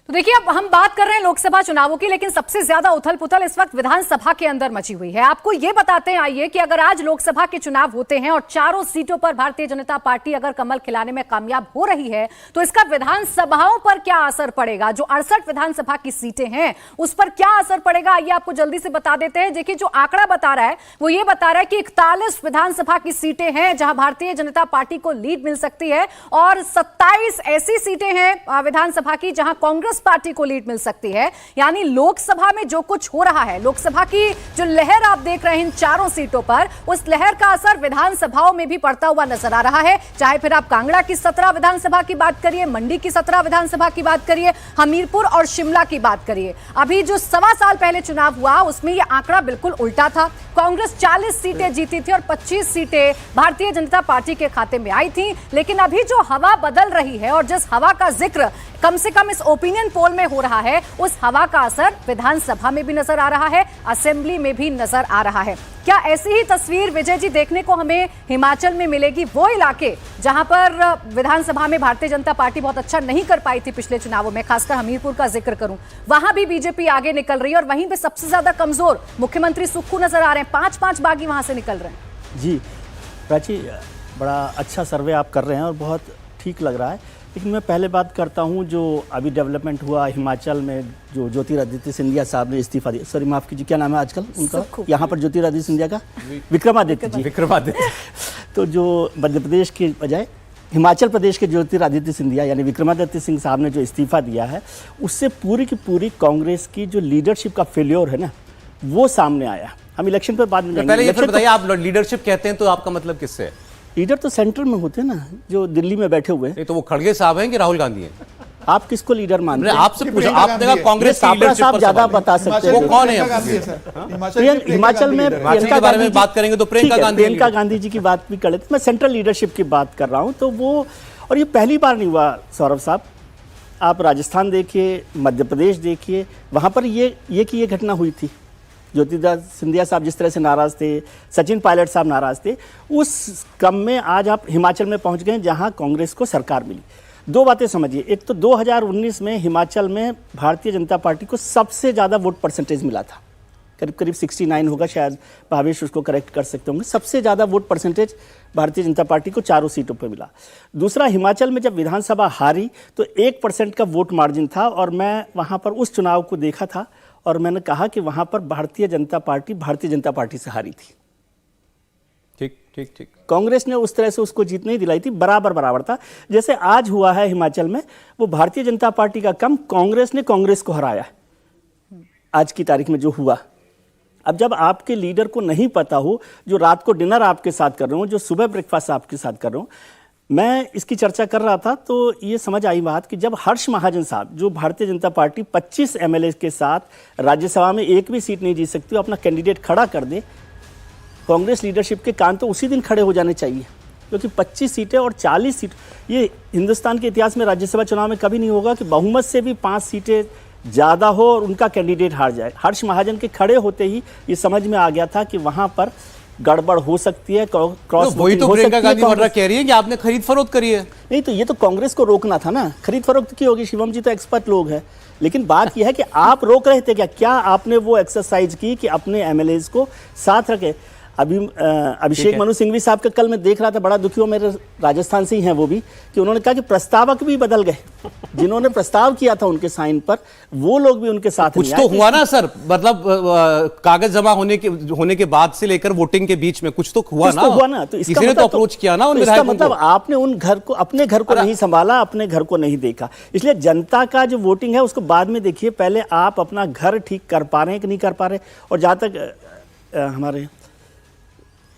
S2: तो देखिए, अब हम बात कर रहे हैं लोकसभा चुनावों की, लेकिन सबसे ज्यादा उथल पुथल इस वक्त विधानसभा के अंदर मची हुई है। आपको यह बताते हैं आइए कि अगर आज लोकसभा के चुनाव होते हैं और चारों सीटों पर भारतीय जनता पार्टी अगर कमल खिलाने में कामयाब हो रही है तो इसका विधानसभाओं पर क्या असर पड़ेगा? जो 68 विधानसभा की सीटें हैं उस पर क्या असर पड़ेगा, आइए आपको जल्दी से बता देते हैं। देखिए, जो आंकड़ा बता रहा है वो ये बता रहा है कि 41 विधानसभा की सीटें हैं जहां भारतीय जनता पार्टी को लीड मिल सकती है और 27 ऐसी सीटें हैं विधानसभा की जहां कांग्रेस पार्टी को लीड मिल सकती है। यानी लोकसभा में जो कुछ हो रहा है, लोकसभा की जो लहर आप देख रहे हैं इन चारों सीटों पर, उस लहर का असर विधानसभाओं में भी पड़ता हुआ नजर आ रहा है। चाहे फिर आप कांगड़ा की 17 विधानसभा की बात करिए, मंडी की 17 विधानसभा की बात करिए, हमीरपुर और शिमला की बात करिए। अभी जो 1.25 साल पहले चुनाव हुआ उसमें यह आंकड़ा बिल्कुल उल्टा था। कांग्रेस 40 सीटें जीती थी और 25 सीटें भारतीय जनता पार्टी के खाते में आई थी। लेकिन अभी जो हवा बदल रही है और जिस हवा का जिक्र कम से कम इस ओपिनियन पोल में हो रहा है, उस हवा का असर विधानसभा में भी नजर आ रहा है, असेंबली में भी नजर आ रहा है। क्या ऐसी ही तस्वीर विजय जी देखने को हमें हिमाचल में मिलेगी? वो इलाके जहां पर विधानसभा में भारतीय जनता पार्टी बहुत अच्छा नहीं कर पाई थी पिछले चुनावों में, खासकर हमीरपुर का जिक्र करूं, वहां भी बीजेपी आगे निकल रही है और वहीं पे सबसे ज्यादा कमजोर मुख्यमंत्री सुक्खू नजर आ रहे हैं। 5-5 बागी वहां से निकल रहे हैं।
S7: जी प्राची, बड़ा अच्छा सर्वे आप कर रहे हैं और बहुत ठीक लग रहा है। लेकिन मैं पहले बात करता हूं, जो अभी डेवलपमेंट हुआ हिमाचल में, जो ज्योतिरादित्य सिंधिया साहब ने इस्तीफा दिया, सॉरी माफ कीजिए, क्या नाम है आजकल उनका यहाँ पर ज्योतिरादित्य सिंधिया का? विक्रमादित्य जी।
S1: विक्रमादित्य
S7: तो जो मध्य प्रदेश के बजाय हिमाचल प्रदेश के ज्योतिरादित्य सिंधिया यानी विक्रमादित्य सिंह साहब ने जो इस्तीफा दिया है, उससे पूरी की पूरी कांग्रेस की जो लीडरशिप का फेल्योर है ना, वो सामने आया। हम इलेक्शन पर बाद में जाएंगे।
S1: पहले ये फिर बताइए, आप लीडरशिप कहते हैं तो आपका मतलब किससे है?
S7: लीडर तो सेंटर में होते हैं ना, जो दिल्ली में बैठे हुए हैं।
S1: तो वो खड़गे साहब हैं कि राहुल गांधी हैं?
S7: आप किसको लीडर मानते हैं?
S1: आपसे पूछा, आपने कहा कांग्रेस की लीडरशिप
S7: साहब
S1: पर
S7: ज्यादा
S1: सवाल है।
S7: बता सकते हैं।
S1: वो कौन है?
S7: हिमाचल में
S1: हिमाचल के बारे में बात करेंगे तो
S7: प्रियंका गांधी जी की बात भी कर लेते। मैं सेंट्रल लीडरशिप की बात कर रहा हूं। तो वो, और ये पहली बार नहीं हुआ सौरभ साहब, आप राजस्थान देखिए, मध्य प्रदेश देखिए, वहां पर ये घटना हुई थी। ज्योतिरादित्य सिंधिया साहब जिस तरह से नाराज थे, सचिन पायलट साहब नाराज थे, उस क्रम में आज आप हिमाचल में पहुंच गए जहां कांग्रेस को सरकार मिली। दो बातें समझिए, एक तो 2019 में हिमाचल में भारतीय जनता पार्टी को सबसे ज़्यादा वोट परसेंटेज मिला था, करीब 69 होगा, शायद भावेश उसको करेक्ट कर सकते होंगे। सबसे ज़्यादा vote percentage Bharatiya Janata party को चारों सीटों पर मिला। दूसरा, हिमाचल में जब विधानसभा हारी तो 1% का वोट मार्जिन था और मैं वहाँ पर उस चुनाव को देखा था और मैंने कहा कि वहाँ पर भारतीय जनता पार्टी से हारी थी।
S1: ठीक।
S7: कांग्रेस ने उस तरह से उसको जीत नहीं दिलाई थी, बराबर था। जैसे आज हुआ है हिमाचल में, वो भारतीय जनता पार्टी का कम कांग्रेस ने कांग्रेस को हराया है आज की तारीख में जो हुआ। अब जब आपके लीडर को नहीं पता हो, जो रात को डिनर आपके साथ कर रहे हो, जो सुबह ब्रेकफास्ट आपके साथ कर रहे हो, मैं इसकी चर्चा कर रहा था तो ये समझ आई बात कि जब हर्ष महाजन साहब, जो भारतीय जनता पार्टी 25 एमएलए के साथ राज्यसभा में एक भी सीट नहीं जीत सकती, अपना कैंडिडेट खड़ा कर दे, कांग्रेस लीडरशिप के कान तो उसी दिन खड़े हो जाने चाहिए। क्योंकि 25 सीटें और 40 सीट, ये हिंदुस्तान के इतिहास में राज्यसभा चुनाव में कभी नहीं होगा कि बहुमत से भी 5 सीटें ज़्यादा हो और उनका कैंडिडेट हार जाए। हर्ष महाजन के खड़े होते ही ये समझ में आ गया था कि वहाँ पर गड़बड़ हो सकती है, क्रॉस
S1: वही तो प्रियंका गांधी वाड्रा कह रही है कि आपने खरीद फरोख्त करी है।
S7: नहीं तो ये तो कांग्रेस को रोकना था ना, खरीद फरोख्त की होगी, शिवम जी तो एक्सपर्ट लोग हैं। लेकिन बात यह है कि आप रोक रहे थे क्या आपने वो एक्सरसाइज की कि अपने एमएलएज को साथ रखे? अभी अभिषेक मनु सिंघवी साहब का कल मैं देख रहा था, बड़ा दुखी हुआ, मेरे राजस्थान से ही हैं वो भी, कि उन्होंने कहा कि प्रस्तावक भी बदल गए, जिन्होंने प्रस्ताव किया था उनके साइन पर वो लोग भी उनके साथ
S1: कुछ तो हुआ ना सर, मतलब कागज जमा होने के बाद से लेकर वोटिंग के बीच में कुछ तो हुआ ना,
S7: तो
S1: किसी ने तो अप्रोच किया ना उन
S7: इसका
S1: विधायकों
S7: मतलब
S1: को।
S7: आपने उन घर को, अपने घर को नहीं संभाला, अपने घर को नहीं देखा। इसलिए जनता का जो वोटिंग है उसको बाद में देखिए, पहले आप अपना घर ठीक कर पा रहे हैं कि नहीं कर पा रहे। और जहां तक हमारे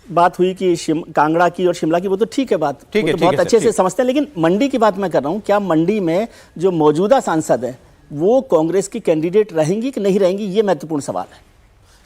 S7: बात हुई कि कांगड़ा की और शिमला की, वो तो ठीक है बात,
S1: ठीक है,
S7: वो तो बहुत अच्छे से समझते हैं, लेकिन मंडी की बात मैं कर रहा हूं, क्या मंडी में जो मौजूदा सांसद हैं वो कांग्रेस की कैंडिडेट रहेंगी कि नहीं रहेंगी, ये महत्वपूर्ण सवाल है।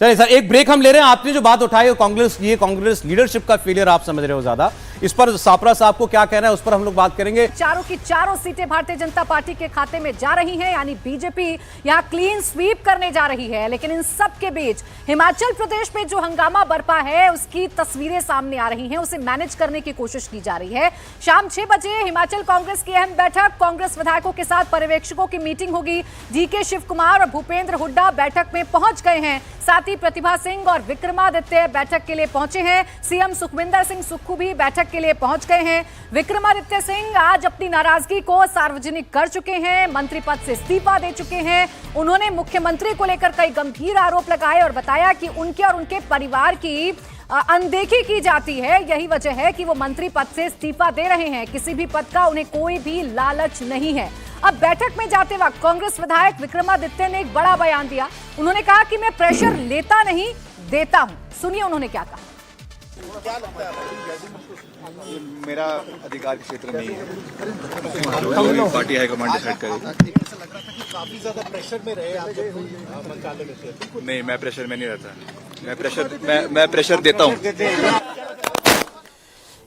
S1: चलिए सर, एक ब्रेक हम ले रहे हैं। आपने जो बात उठाई है कांग्रेस, ये कांग्रेस लीडरशिप का फेलियर आप समझ रहे हो ज्यादा, इस पर सापरा साहब को क्या कहना है उस पर हम लोग बात करेंगे।
S2: चारों की चारों सीटें भारतीय जनता पार्टी के खाते में जा रही हैं, यानी बीजेपी यहां क्लीन स्वीप करने जा रही है। लेकिन इन सब के बीच हिमाचल प्रदेश में जो हंगामा बरपा है उसकी तस्वीरें सामने आ रही हैं, उसे मैनेज करने की कोशिश की जा रही है। शाम 6 बजे हिमाचल कांग्रेस की अहम बैठक, कांग्रेस विधायकों के साथ पर्यवेक्षकों की मीटिंग होगी। डीके शिव कुमार और भूपेंद्र हुड्डा बैठक में पहुंच गए हैं, साथ ही प्रतिभा सिंह और विक्रमादित्य बैठक के लिए पहुंचे हैं। सीएम सुखविंदर सिंह सुक्खू भी बैठक के लिए पहुंच गए हैं। विक्रमादित्य सिंह आज अपनी नाराजगी को सार्वजनिक कर चुके हैं, मंत्री पद से इस्तीफा दे चुके हैं। उन्होंने मुख्यमंत्री को लेकर कई गंभीर आरोप लगाए और बताया कि उनके और उनके परिवार की अनदेखी की जाती है, यही वजह है कि वो मंत्री पद से इस्तीफा दे रहे हैं। किसी भी पद का उन्हें कोई भी लालच नहीं है। अब बैठक में जाते वक्त कांग्रेस विधायक विक्रमादित्य ने एक बड़ा बयान दिया। उन्होंने कहा कि मैं प्रेशर लेता नहीं, देता हूं। सुनिए उन्होंने क्या कहा।
S8: ये मेरा अधिकार के क्षेत्र नहीं है, जो पार्टी हाईकमांड डिसाइड करेगी।
S9: काफी ज्यादा प्रेशर में रहे आप मंत्रालय में थे।
S8: नहीं, मैं प्रेशर में नहीं रहता, मैं प्रेशर देता हूँ।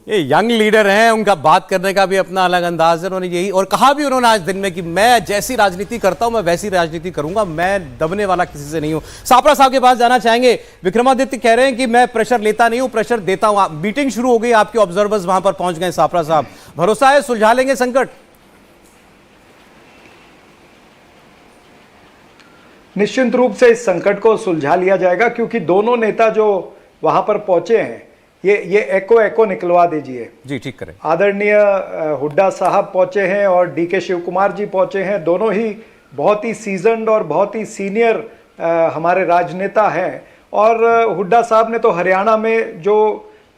S1: ये यंग लीडर हैं, उनका बात करने का भी अपना अलग अंदाज है। उन्होंने यही और कहा भी उन्होंने आज दिन में कि मैं जैसी राजनीति करता हूं मैं वैसी राजनीति करूंगा, मैं दबने वाला किसी से नहीं हूं। सापरा साहब के पास जाना चाहेंगे। विक्रमादित्य कह रहे हैं कि मैं प्रेशर लेता नहीं हूं, प्रेशर देता हूं। मीटिंग शुरू हो गई, आपके ऑब्जर्वर्स वहां पर पहुंच गए। सापरा साहब, भरोसा है सुलझा लेंगे संकट?
S4: निश्चित रूप से इस संकट को सुलझा लिया जाएगा, क्योंकि दोनों नेता जो वहां पर पहुंचे हैं, ये एको निकलवा दीजिए जी, ठीक करें। आदरणीय हुड्डा साहब पहुंचे हैं और डीके शिव कुमार जी पहुंचे हैं। दोनों ही बहुत ही सीजन्ड और बहुत ही सीनियर हमारे राजनेता हैं। और हुड्डा साहब ने तो हरियाणा में जो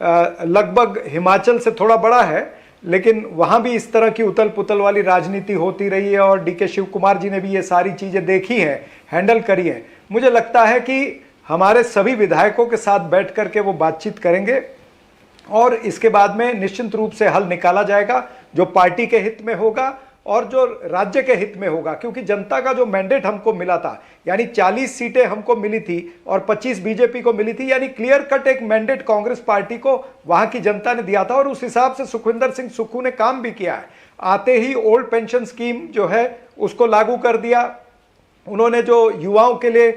S4: लगभग हिमाचल से थोड़ा बड़ा है, लेकिन वहां भी इस तरह की उतल पुतल वाली राजनीति होती रही है और डीके शिव कुमार जी ने भी ये सारी चीजें देखी हैं, हैंडल करी है। मुझे लगता है कि हमारे सभी विधायकों के साथ बैठ करके वो बातचीत करेंगे और इसके बाद में निश्चित रूप से हल निकाला जाएगा, जो पार्टी के हित में होगा और जो राज्य के हित में होगा। क्योंकि जनता का जो मैंडेट हमको मिला था, यानी 40 सीटें हमको मिली थी और 25 बीजेपी को मिली थी, यानी क्लियर कट एक मैंडेट कांग्रेस पार्टी को वहां की जनता ने दिया था और उस हिसाब से सुखविंदर सिंह सुक्खू ने काम भी किया है। आते ही ओल्ड पेंशन स्कीम जो है उसको लागू कर दिया। उन्होंने जो युवाओं के लिए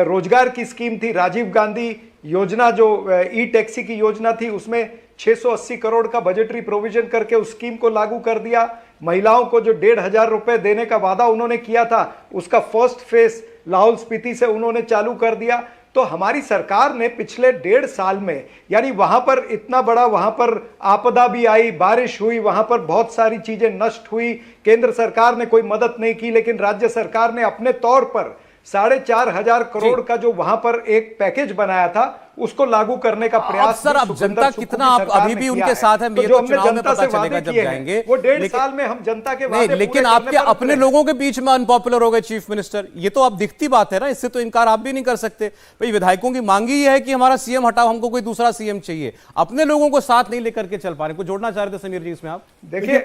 S4: रोजगार की स्कीम थी, राजीव गांधी योजना जो ई टैक्सी की योजना थी, उसमें 680 करोड़ का बजटरी प्रोविजन करके उस स्कीम को लागू कर दिया। महिलाओं को जो 1,500 रुपए देने का वादा उन्होंने किया था, उसका फर्स्ट फेज लाहौल स्पीति से उन्होंने चालू कर दिया। तो हमारी सरकार ने पिछले 1.5 साल में, यानी वहां पर इतना बड़ा, वहां पर आपदा भी आई, बारिश हुई, वहां पर बहुत सारी चीजें नष्ट हुई, केंद्र सरकार ने कोई मदद नहीं की, लेकिन राज्य सरकार ने अपने तौर पर 4,500 करोड़ का जो वहां पर एक पैकेज बनाया था उसको लागू करने का प्रयास।
S1: सर, अब जनता कितना आप अभी भी उनके साथ है, ये तो चुनाव में पता चलेगा जब जाएंगे।
S4: वो 1.5 साल में हम जनता के वादे,
S1: लेकिन आपके अपने लोगों के बीच में अनपॉपुलर हो गए चीफ मिनिस्टर, ये तो अब दिखती बात है ना, इससे तो इनकार आप भी नहीं कर सकते। भाई विधायकों की मांग ही है कि हमारा सीएम हटाओ, हमको कोई दूसरा सीएम चाहिए। अपने लोगों को साथ नहीं लेकर के चल पा रहे। कुछ जोड़ना चाह रहे थे समीर जी इसमें आप?
S4: देखिए,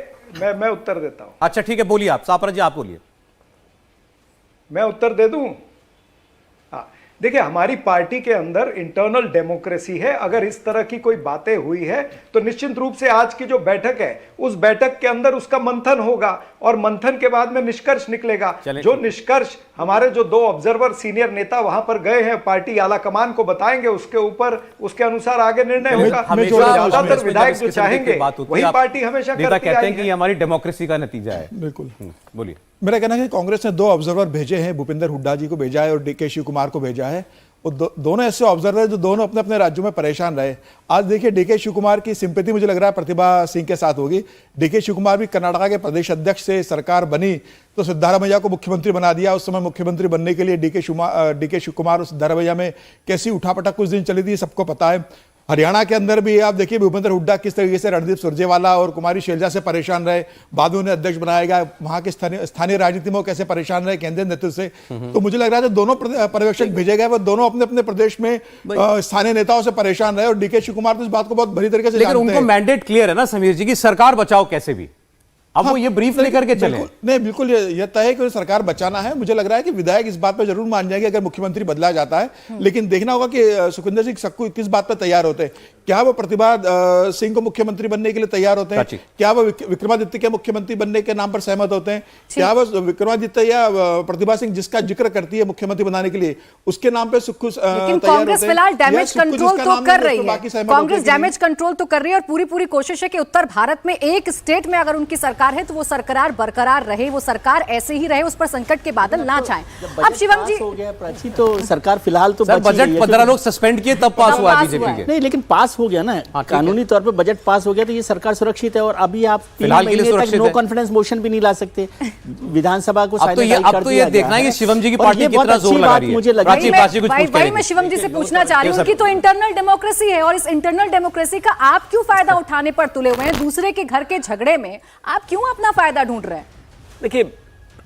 S4: मैं उत्तर देता हूं।
S1: अच्छा ठीक है, बोलिए आप। सापरा जी आप बोलिए।
S4: मैं उत्तर दे दूं? देखिए, हमारी पार्टी के अंदर इंटरनल डेमोक्रेसी है। अगर इस तरह की कोई बातें हुई है तो निश्चित रूप से आज की जो बैठक है उस बैठक के अंदर उसका मंथन होगा और मंथन के बाद में निष्कर्ष निकलेगा। जो निष्कर्ष हमारे जो 2 ऑब्जर्वर सीनियर नेता वहां पर गए हैं, पार्टी आला कमान को बताएंगे, उसके ऊपर उसके अनुसार आगे निर्णय होगा। ज्यादातर विधायक जो चाहेंगे वही पार्टी हमेशा
S1: कहते हैं कि हमारी डेमोक्रेसी का नतीजा है।
S9: बिल्कुल,
S1: बोलिए।
S9: मेरा कहना है कि कांग्रेस ने 2 ऑब्जर्वर भेजे हैं, भूपेंद्र हुड्डा जी को भेजा है और डीके शिव कुमार को भेजा है,
S10: वो दोनों ऐसे ऑब्जर्वर है जो दोनों अपने अपने राज्यों में परेशान रहे। आज देखिए डीके शिव कुमार की सिंपैथी मुझे लग रहा है प्रतिभा सिंह के साथ होगी। डीके शिव कुमार भी कर्नाटका के प्रदेश अध्यक्ष से सरकार बनी तो सिद्धारमैया को मुख्यमंत्री बना दिया। उस समय मुख्यमंत्री बनने के लिए डीके शिव कुमार और सिद्धारमैया में कैसी उठापटक कुछ दिन चली थी सबको पता है। हरियाणा के अंदर भी आप देखिए भूपेंद्र हुड्डा किस तरीके से रणदीप सुरजेवाला और कुमारी शैलजा से परेशान रहे, बाद में उन्हें अध्यक्ष बनाया गया। वहां के स्थानीय राजनीति में कैसे परेशान रहे केंद्रीय नेतृत्व से। तो मुझे लग रहा है दोनों पर्यवेक्षक भेजे गए वो दोनों अपने अपने प्रदेश में स्थानीय नेताओं से परेशान रहे और डीके शिव कुमार तो इस बात को बहुत बड़ी तरीके से
S1: लेकिन उनको मैंडेट क्लियर है ना समीर जी की सरकार बचाओ कैसे भी, अब वो ये ब्रीफ लेकर के चले।
S10: नहीं बिल्कुल ये तय है कि सरकार बचाना है। मुझे लग रहा है कि विधायक इस बात पर जरूर मान जाएंगे अगर मुख्यमंत्री बदला जाता है, लेकिन देखना होगा कि सुखविंदर सिंह सक्कू किस बात पर तैयार होते हैं। क्या वो प्रतिभा सिंह को मुख्यमंत्री बनने के लिए तैयार होते हैं? क्या वो विक्रमादित्य के मुख्यमंत्री बनने के नाम पर सहमत होते हैं? क्या वो विक्रमादित्य या प्रतिभा सिंह जिसका जिक्र करती है मुख्यमंत्री बनाने के लिए उसके नाम पे सुक्खू
S2: कांग्रेस फिलहाल डैमेज कंट्रोल तो कर रही है, कांग्रेस डैमेज कंट्रोल तो कर रही है और पूरी पूरी कोशिश है कि उत्तर भारत में एक स्टेट में अगर उनकी सरकार है तो वो सरकार बरकरार रहे, वो सरकार ऐसे ही रहे, उस पर संकट के बादल ना छाएं। अब शिवम जी
S7: हो गया प्राची तो सरकार फिलहाल तो
S1: बजट 15 लोग सस्पेंड किए तब पास हुआ बीजेपी के।
S7: नहीं लेकिन पास हो गया ना, कानूनी तौर पे बजट पास हो गया तो ये सरकार सुरक्षित है। और अभी आप
S1: फिलहाल के लिए सुरक्षित है।
S7: नो कॉन्फिडेंस मोशन भी नहीं ला सकते विधानसभा को।
S1: अब तो ये देखना है कि शिवम जी की पार्टी कितना जोर लगा रही है।
S7: मुझे
S2: वही मैं शिवम जी से पूछना चाह रही हूँ कि तो इंटरनल डेमोक्रेसी है और इस इंटरनल डेमोक्रेसी का आप क्यों फायदा उठाने पर तुले हुए हैं? दूसरे के घर के झगड़े में आप क्यों अपना फायदा ढूंढ रहे हैं?
S3: देखिए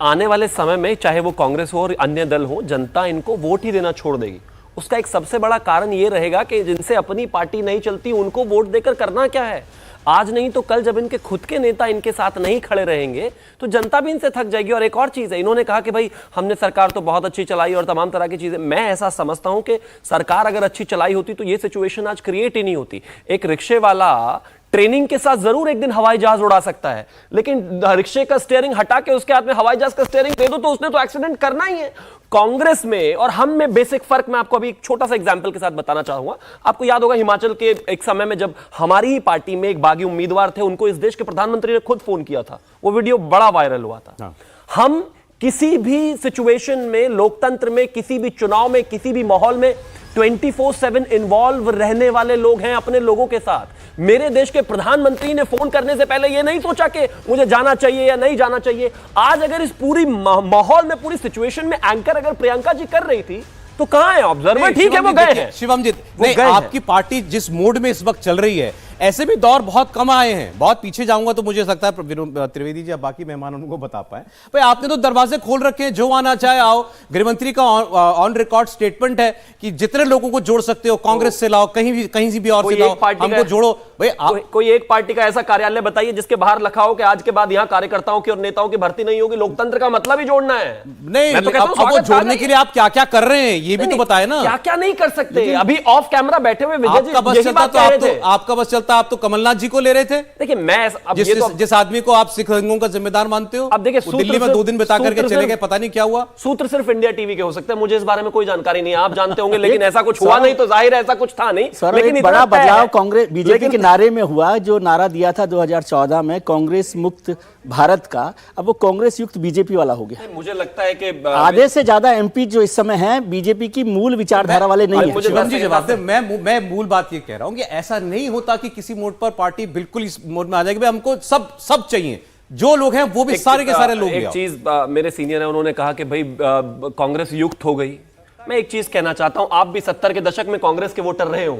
S3: आने वाले समय में चाहे वो कांग्रेस हो और अन्य दल हो, जनता इनको वोट ही देना छोड़ देगी। उसका एक सबसे बड़ा कारण ये रहेगा कि जिनसे अपनी पार्टी नहीं चलती उनको वोट देकर करना क्या है। आज नहीं तो कल जब इनके खुद के नेता इनके साथ नहीं खड़े रहेंगे तो जनता भी इनसे थक जाएगी। और एक और चीज है, इन्होंने कहा कि भाई हमने सरकार तो बहुत अच्छी चलाई और तमाम तरह की चीजें। मैं ऐसा समझता हूं कि सरकार अगर अच्छी चलाई होती तो ये सिचुएशन आज क्रिएट ही नहीं होती। एक रिक्शे वाला ट्रेनिंग के साथ जरूर एक दिन हवाई जहाज उड़ा सकता है, लेकिन रिक्शे का स्टीयरिंग हटा के उसके हाथ में हवाई जहाज का स्टीयरिंग दे दो तो उसने तो एक्सीडेंट करना ही है। कांग्रेस में और हम में बेसिक फर्क मैं आपको अभी एक छोटा सा एग्जांपल के साथ बताना चाहूंगा। आपको याद होगा हिमाचल के एक समय में जब हमारी ही पार्टी में एक बागी उम्मीदवार थे, उनको इस देश के प्रधानमंत्री ने खुद फोन किया था, वो वीडियो बड़ा वायरल हुआ था। हम किसी भी सिचुएशन में, लोकतंत्र में, किसी भी चुनाव में, किसी भी माहौल में 24/7 इन्वॉल्व रहने वाले लोग हैं अपने लोगों के साथ। मेरे देश के प्रधानमंत्री ने फोन करने से पहले यह नहीं सोचा कि मुझे जाना चाहिए या नहीं जाना चाहिए। आज अगर इस पूरी माहौल में, पूरी सिचुएशन में एंकर अगर प्रियंका जी कर रही थी तो कहां है ऑब्जर्वर? ठीक है वो गए हैं
S1: शिवम जी। नहीं, आपकी पार्टी जिस मूड में इस वक्त चल रही है ऐसे भी दौर बहुत कम आए हैं। बहुत पीछे जाऊंगा तो मुझे लगता है त्रिवेदी जी बाकी मेहमान उनको बता पाए। भाई आपने तो दरवाजे खोल रखे हैं, जो आना चाहे आओ। गृहमंत्री का ऑन रिकॉर्ड स्टेटमेंट है कि जितने लोगों को जोड़ सकते हो कांग्रेस से लाओ, कहीं से भी और से लाओ, हमको जोड़ो। भाई
S3: कोई एक पार्टी का ऐसा कार्यालय बताइए जिसके बाहर लिखा हो कि आज के बाद यहां कार्यकर्ताओं की और नेताओं की भर्ती नहीं होगी। लोकतंत्र का मतलब ही जोड़ना है।
S1: नहीं अब वो जोड़ने के लिए आप क्या क्या कर रहे हैं ये भी तो बताए ना।
S3: क्या क्या नहीं कर सकते। अभी ऑफ कैमरा बैठे हुए विजय जी
S1: आपका बस चलता, आप तो कमलनाथ जी को ले रहे थे।
S3: देखिए मैं
S1: जिस आदमी को आप सिख रंगों का जिम्मेदार मानते हो,
S3: अब देखिए
S1: दिल्ली में 2 दिन बिता करके चले गए, पता नहीं क्या हुआ।
S3: सूत्र सिर्फ इंडिया टीवी के हो सकते हैं, मुझे इस बारे में कोई जानकारी नहीं है, आप जानते होंगे। लेकिन ऐसा कुछ हुआ नहीं तो जाहिर है ऐसा कुछ था नहीं।
S7: लेकिन बड़ा बदलाव कांग्रेस बीजेपी के नारे में हुआ, जो नारा दिया था 2014 में कांग्रेस मुक्त भारत का, अब वो कांग्रेस युक्त बीजेपी वाला हो गया।
S3: मुझे लगता है कि
S7: आधे से ज्यादा एमपी जो इस समय हैं बीजेपी की मूल विचारधारा वाले नहीं है।
S1: शिवम जी जवाब दे। मैं मूल बात ये कह रहा हूं कि ऐसा नहीं होता कि किसी मोड पर पार्टी बिल्कुल इस मोड में आ जाएगी हमको सब चाहिए। जो लोग हैं वो भी सारे के सारे लोग।
S3: एक चीज मेरे सीनियर है, उन्होंने कहा कि भाई कांग्रेस युक्त हो गई। मैं एक चीज कहना चाहता हूं, आप भी 70 के दशक में कांग्रेस के वोटर रहे हो।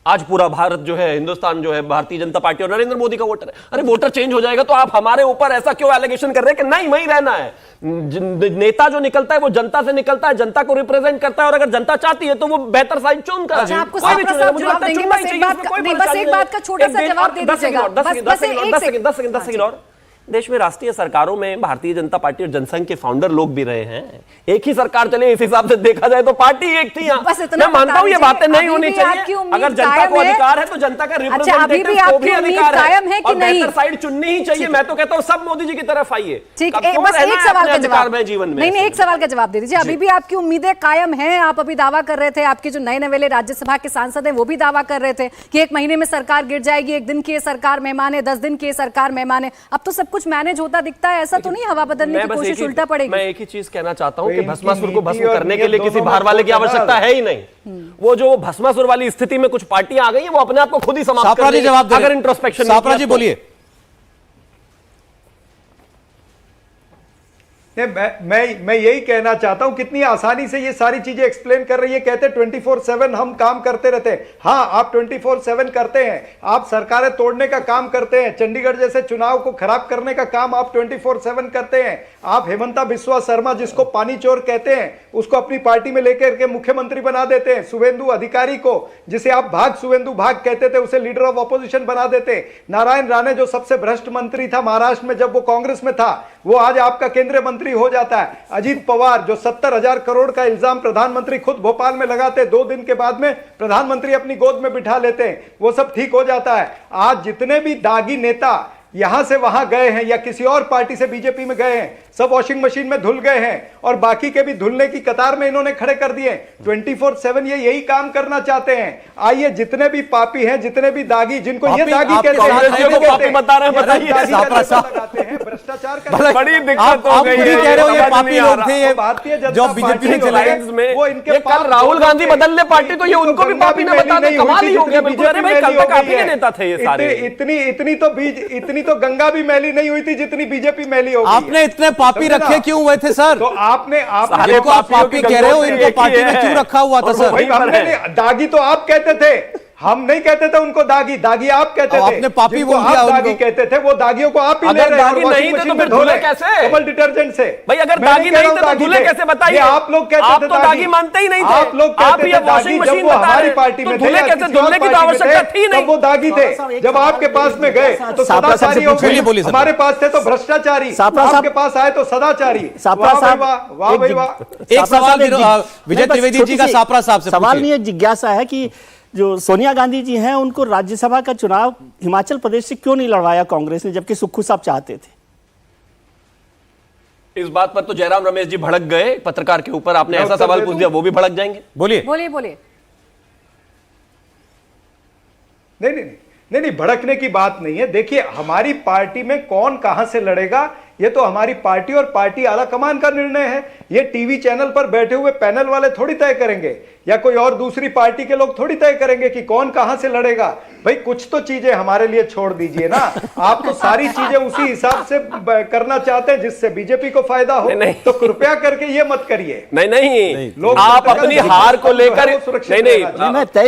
S3: आज पूरा भारत जो है, हिंदुस्तान जो है, भारतीय जनता पार्टी और नरेंद्र मोदी का वोटर है। अरे वोटर चेंज हो जाएगा तो आप हमारे ऊपर ऐसा क्यों एलिगेशन कर रहे हैं कि नहीं वही रहना है? नेता जो निकलता है वो जनता से निकलता है, जनता को रिप्रेजेंट करता है, और अगर जनता चाहती है तो वो बेहतर साइड चुनकर
S2: एक बात का छोटा सा जवाब दे दीजिएगा।
S3: 10 सेकंड और। देश में राष्ट्रीय सरकारों में भारतीय जनता पार्टी और जनसंघ के फाउंडर लोग भी रहे हैं। एक ही सरकार चले, इस हिसाब से देखा जाए तो पार्टी एक थी। मैं मानता हूं ये बातें नहीं होनी चाहिए। अगर जनता को अधिकार है तो जनता का रिप्रेजेंटेटिव को भी अधिकार है और बेहतर साइड चुननी ही चाहिए। मैं तो कहता हूं सब मोदी जी की तरफ आइए।
S2: ठीक, बस एक सवाल का जवाब
S3: जीवन में।
S2: नहीं, एक सवाल का जवाब दे दीजिए। अभी भी आपकी उम्मीदें कायम हैं? आप अभी दावा कर रहे थे, आपके जो नए नवेले राज्यसभा के सांसद हैं वो भी दावा कर रहे थे कि 1 महीने में सरकार गिर जाएगी, 1 दिन की सरकार मेहमान है, 10 दिन की सरकार मेहमान है। अब तो सब कुछ कुछ मैनेज होता दिखता है, ऐसा तो नहीं हवा बदलने की कोशिश उल्टा पड़ेगी।
S3: मैं एक ही चीज कहना चाहता हूं कि भस्मासुर को भस्म करने के लिए किसी बाहर वाले की आवश्यकता है ही नहीं। वो जो भस्मासुर वाली स्थिति में कुछ पार्टियां आ गई है, वो अपने आप को खुद ही समाप्त कर देंगी अगर इंट्रोस्पेक्शन।
S1: सापरा जी बोलिए।
S4: मैं यही कहना चाहता हूं, कितनी आसानी से ये सारी चीजें एक्सप्लेन कर रही है। कहते 24/7 हम काम करते रहते हैं। हाँ, आप 24/7 करते हैं, आप सरकारें तोड़ने का काम करते हैं, चंडीगढ़ जैसे चुनाव को खराब करने का काम आप 24/7 करते हैं। आप हेमंता बिस्वा शर्मा, जिसको पानी चोर कहते हैं, उसको अपनी पार्टी में लेकर के मुख्यमंत्री बना देते हैं। शुभेंदु अधिकारी को, जिसे आप भाग शुभेंदु भाग कहते थे, उसे लीडर ऑफ ऑपोजिशन बना देते। नारायण राणे, जो सबसे भ्रष्ट मंत्री था महाराष्ट्र में जब वो कांग्रेस में था, वो आज आपका केंद्रीय मंत्री हो जाता है। अजीत पवार, जो 70,000 करोड़ का इल्जाम प्रधानमंत्री खुद भोपाल में लगाते, 2 दिन के बाद में प्रधानमंत्री अपनी गोद में बिठा लेते हैं, वो सब ठीक हो जाता है। आज जितने भी दागी नेता यहां से वहां गए हैं या किसी और पार्टी से बीजेपी में गए हैं, सब वॉशिंग मशीन में धुल गए हैं और बाकी के भी धुलने की कतार में इन्होंने खड़े कर दिए। 24/7 ये यही काम करना चाहते हैं। आइए, जितने भी पापी हैं, जितने भी दागी, जिनको ये दागी कहते हैं, भ्रष्टाचार का
S3: बड़ी दिक्कत हो गई है।
S1: कह रहे हो ये पापी लोग थे, ये
S4: भारतीय
S1: जो
S4: जनता
S1: बीजेपी में चले गए,
S4: वो इनके
S3: कल राहुल गांधी बदलने पार्टी तो ये उनको भी पापी ना बता दे, कमाल ही हो गया। बिल्कुल, अरे भाई कल तक आप ही के नेता थे ये सारे।
S4: इतनी तो गंगा भी मैली नहीं हुई थी जितनी बीजेपी मैली हो गई।
S1: आपने इतने पापी रखे क्यों हुए थे सर?
S4: तो आपने
S1: जिनको आप पापी कह रहे हो, इनको पार्टी में क्यों रखा हुआ था सर?
S4: दागी तो आप कहते थे, हम नहीं कहते थे उनको दागी। दागी आप कहते थे,
S1: आपने पापी बोल दिया
S4: आप
S1: उनको।
S4: दागी कहते थे, वो दागियों को आप ही ले
S3: अगर
S4: रहे हैं।
S3: दागी नहीं थे तो फिर धुले कैसे?
S4: डबल डिटर्जेंट से।
S3: भाई अगर दागी नहीं थे तो धुले कैसे? बताइए।
S4: आप लोग कहते थे
S3: आप तो दागी मानते ही नहीं थे।
S4: आप लोग कहते थे दागी जब वो हमारी पार्टी में थे,
S3: धुले कैसे? धुलने की तो आवश्यकता थी नहीं।
S4: तब वो दागी थे। जब आपके पास में गए तो सदाचारी हो गए, हमारे पास थे तो भ्रष्टाचारी, आपके पास आए तो सदाचारी। वाह भाई वाह।
S1: एक सवाल विजय त्रिवेदी जी का सापरा साहब से
S7: सवाल नहीं है, जिज्ञासा है कि जो सोनिया गांधी जी हैं, उनको राज्यसभा का चुनाव हिमाचल प्रदेश से क्यों नहीं लड़वाया कांग्रेस ने, जबकि सुक्खू साहब चाहते थे?
S3: इस बात पर तो जयराम रमेश जी भड़क गए पत्रकार के ऊपर। आपने ऐसा सवाल पूछ दिया, वो भी भड़क जाएंगे।
S1: बोलिए
S2: बोलिए बोलिए।
S4: नहीं, भड़कने की बात नहीं है। देखिए, हमारी पार्टी में कौन कहां से लड़ेगा, ये तो हमारी पार्टी और पार्टी आला कमान का निर्णय है। ये टीवी चैनल पर बैठे हुए पैनल वाले थोड़ी तय करेंगे, या कोई और दूसरी पार्टी के लोग थोड़ी तय करेंगे कि कौन कहां से लड़ेगा। भाई कुछ तो चीजें हमारे लिए छोड़ दीजिए ना। आप तो सारी चीजें उसी हिसाब से करना चाहते हैं जिससे बीजेपी को फायदा हो। तो कृपया करके ये मत करिए।
S3: नहीं, लोग आप अपनी हार को लेकर नहीं,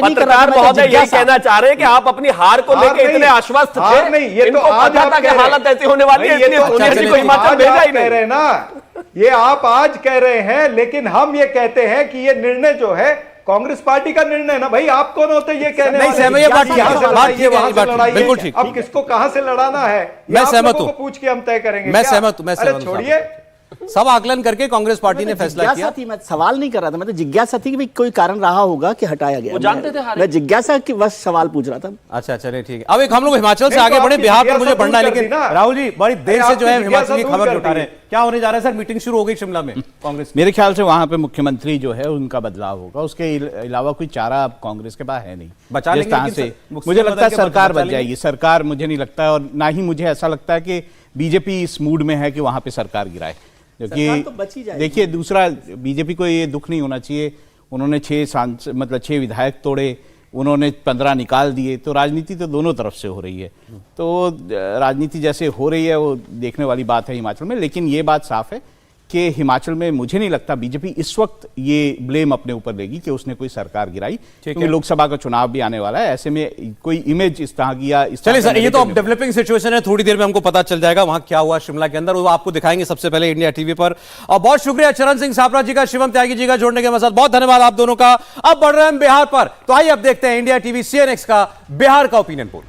S3: पत्रकार महोदय यही कहना चाह रहे हैं कि आप अपनी हार को लेकर इतने आश्वस्त थे।
S4: नहीं, ये तो आज
S3: आपकी हालत ऐसी होने वाली है, इसलिए सोनिया जी को हिमाचल भेजा ही नहीं।
S4: कह रहे हैं ना, ये आप आज कह रहे हैं, लेकिन हम ये कहते हैं कि ये निर्णय जो है कांग्रेस पार्टी का निर्णय ना। भाई आप कौन होते ये कहने
S1: नहीं, सहमत
S4: वहां से लड़ाइए,
S1: बिल्कुल ठीक।
S4: अब किसको कहां से लड़ाना है,
S1: मैं सहमत हूं,
S4: पूछ के हम तय करेंगे।
S1: मैं सहमत हूं,
S4: अरे छोड़िए,
S1: सब आकलन करके कांग्रेस पार्टी ने फैसला किया।
S7: मैं सवाल नहीं कर रहा था, मैं तो जिज्ञासा थी कि भाई कोई कारण रहा होगा कि हटाया गया।
S3: वो जानते थे हारे।
S7: मैं जिज्ञासा की बस सवाल पूछ रहा था।
S1: अच्छा, चलिए ठीक है। अब एक हम लोग हिमाचल से आगे बढ़े, बिहार पर मुझे बढ़ना है, लेकिन राहुल जी बड़ी देर से जो है हिमाचल की खबर उठा रहे हैं। क्या होने जा रहा है सर? मीटिंग शुरू हो गई शिमला में कांग्रेस।
S5: मेरे ख्याल से वहां पे मुख्यमंत्री जो है उनका बदलाव होगा, उसके अलावा कोई चारा अब कांग्रेस के पास है नहीं।
S1: बचा लेंगे,
S5: जिस तरह से मुझे लगता है सरकार बच जाएगी। सरकार मुझे नहीं लगता है, और ना ही मुझे ऐसा लगता है कि बीजेपी इस मूड में है कि वहां पे सरकार गिराए। क्योंकि देखिए, दूसरा बीजेपी को ये दुख नहीं होना चाहिए, उन्होंने 6 विधायक तोड़े, उन्होंने 15 निकाल दिए, तो राजनीति तो दोनों तरफ से हो रही है। तो राजनीति जैसे हो रही है वो देखने वाली बात है हिमाचल में। लेकिन ये बात साफ है कि हिमाचल में मुझे नहीं लगता बीजेपी इस वक्त ये ब्लेम अपने ऊपर लेगी कि उसने कोई सरकार गिराई, क्योंकि लोकसभा का चुनाव भी आने वाला है। ऐसे में कोई इमेज इस तरह की या इस
S1: चलिए सर, ये तो अब डेवलपिंग सिचुएशन है, थोड़ी देर में हमको पता चल जाएगा वहां क्या हुआ शिमला के अंदर, वो आपको दिखाएंगे सबसे पहले इंडिया टीवी पर। और बहुत शुक्रिया चरण सिंह सापरा जी का, शिवम त्यागी जी का जोड़ने के हमारे साथ। बहुत धन्यवाद आप दोनों का। अब बढ़ रहे हैं बिहार पर, तो आइए अब देखते हैं इंडिया टीवी CNX का बिहार का ओपिनियन पोल।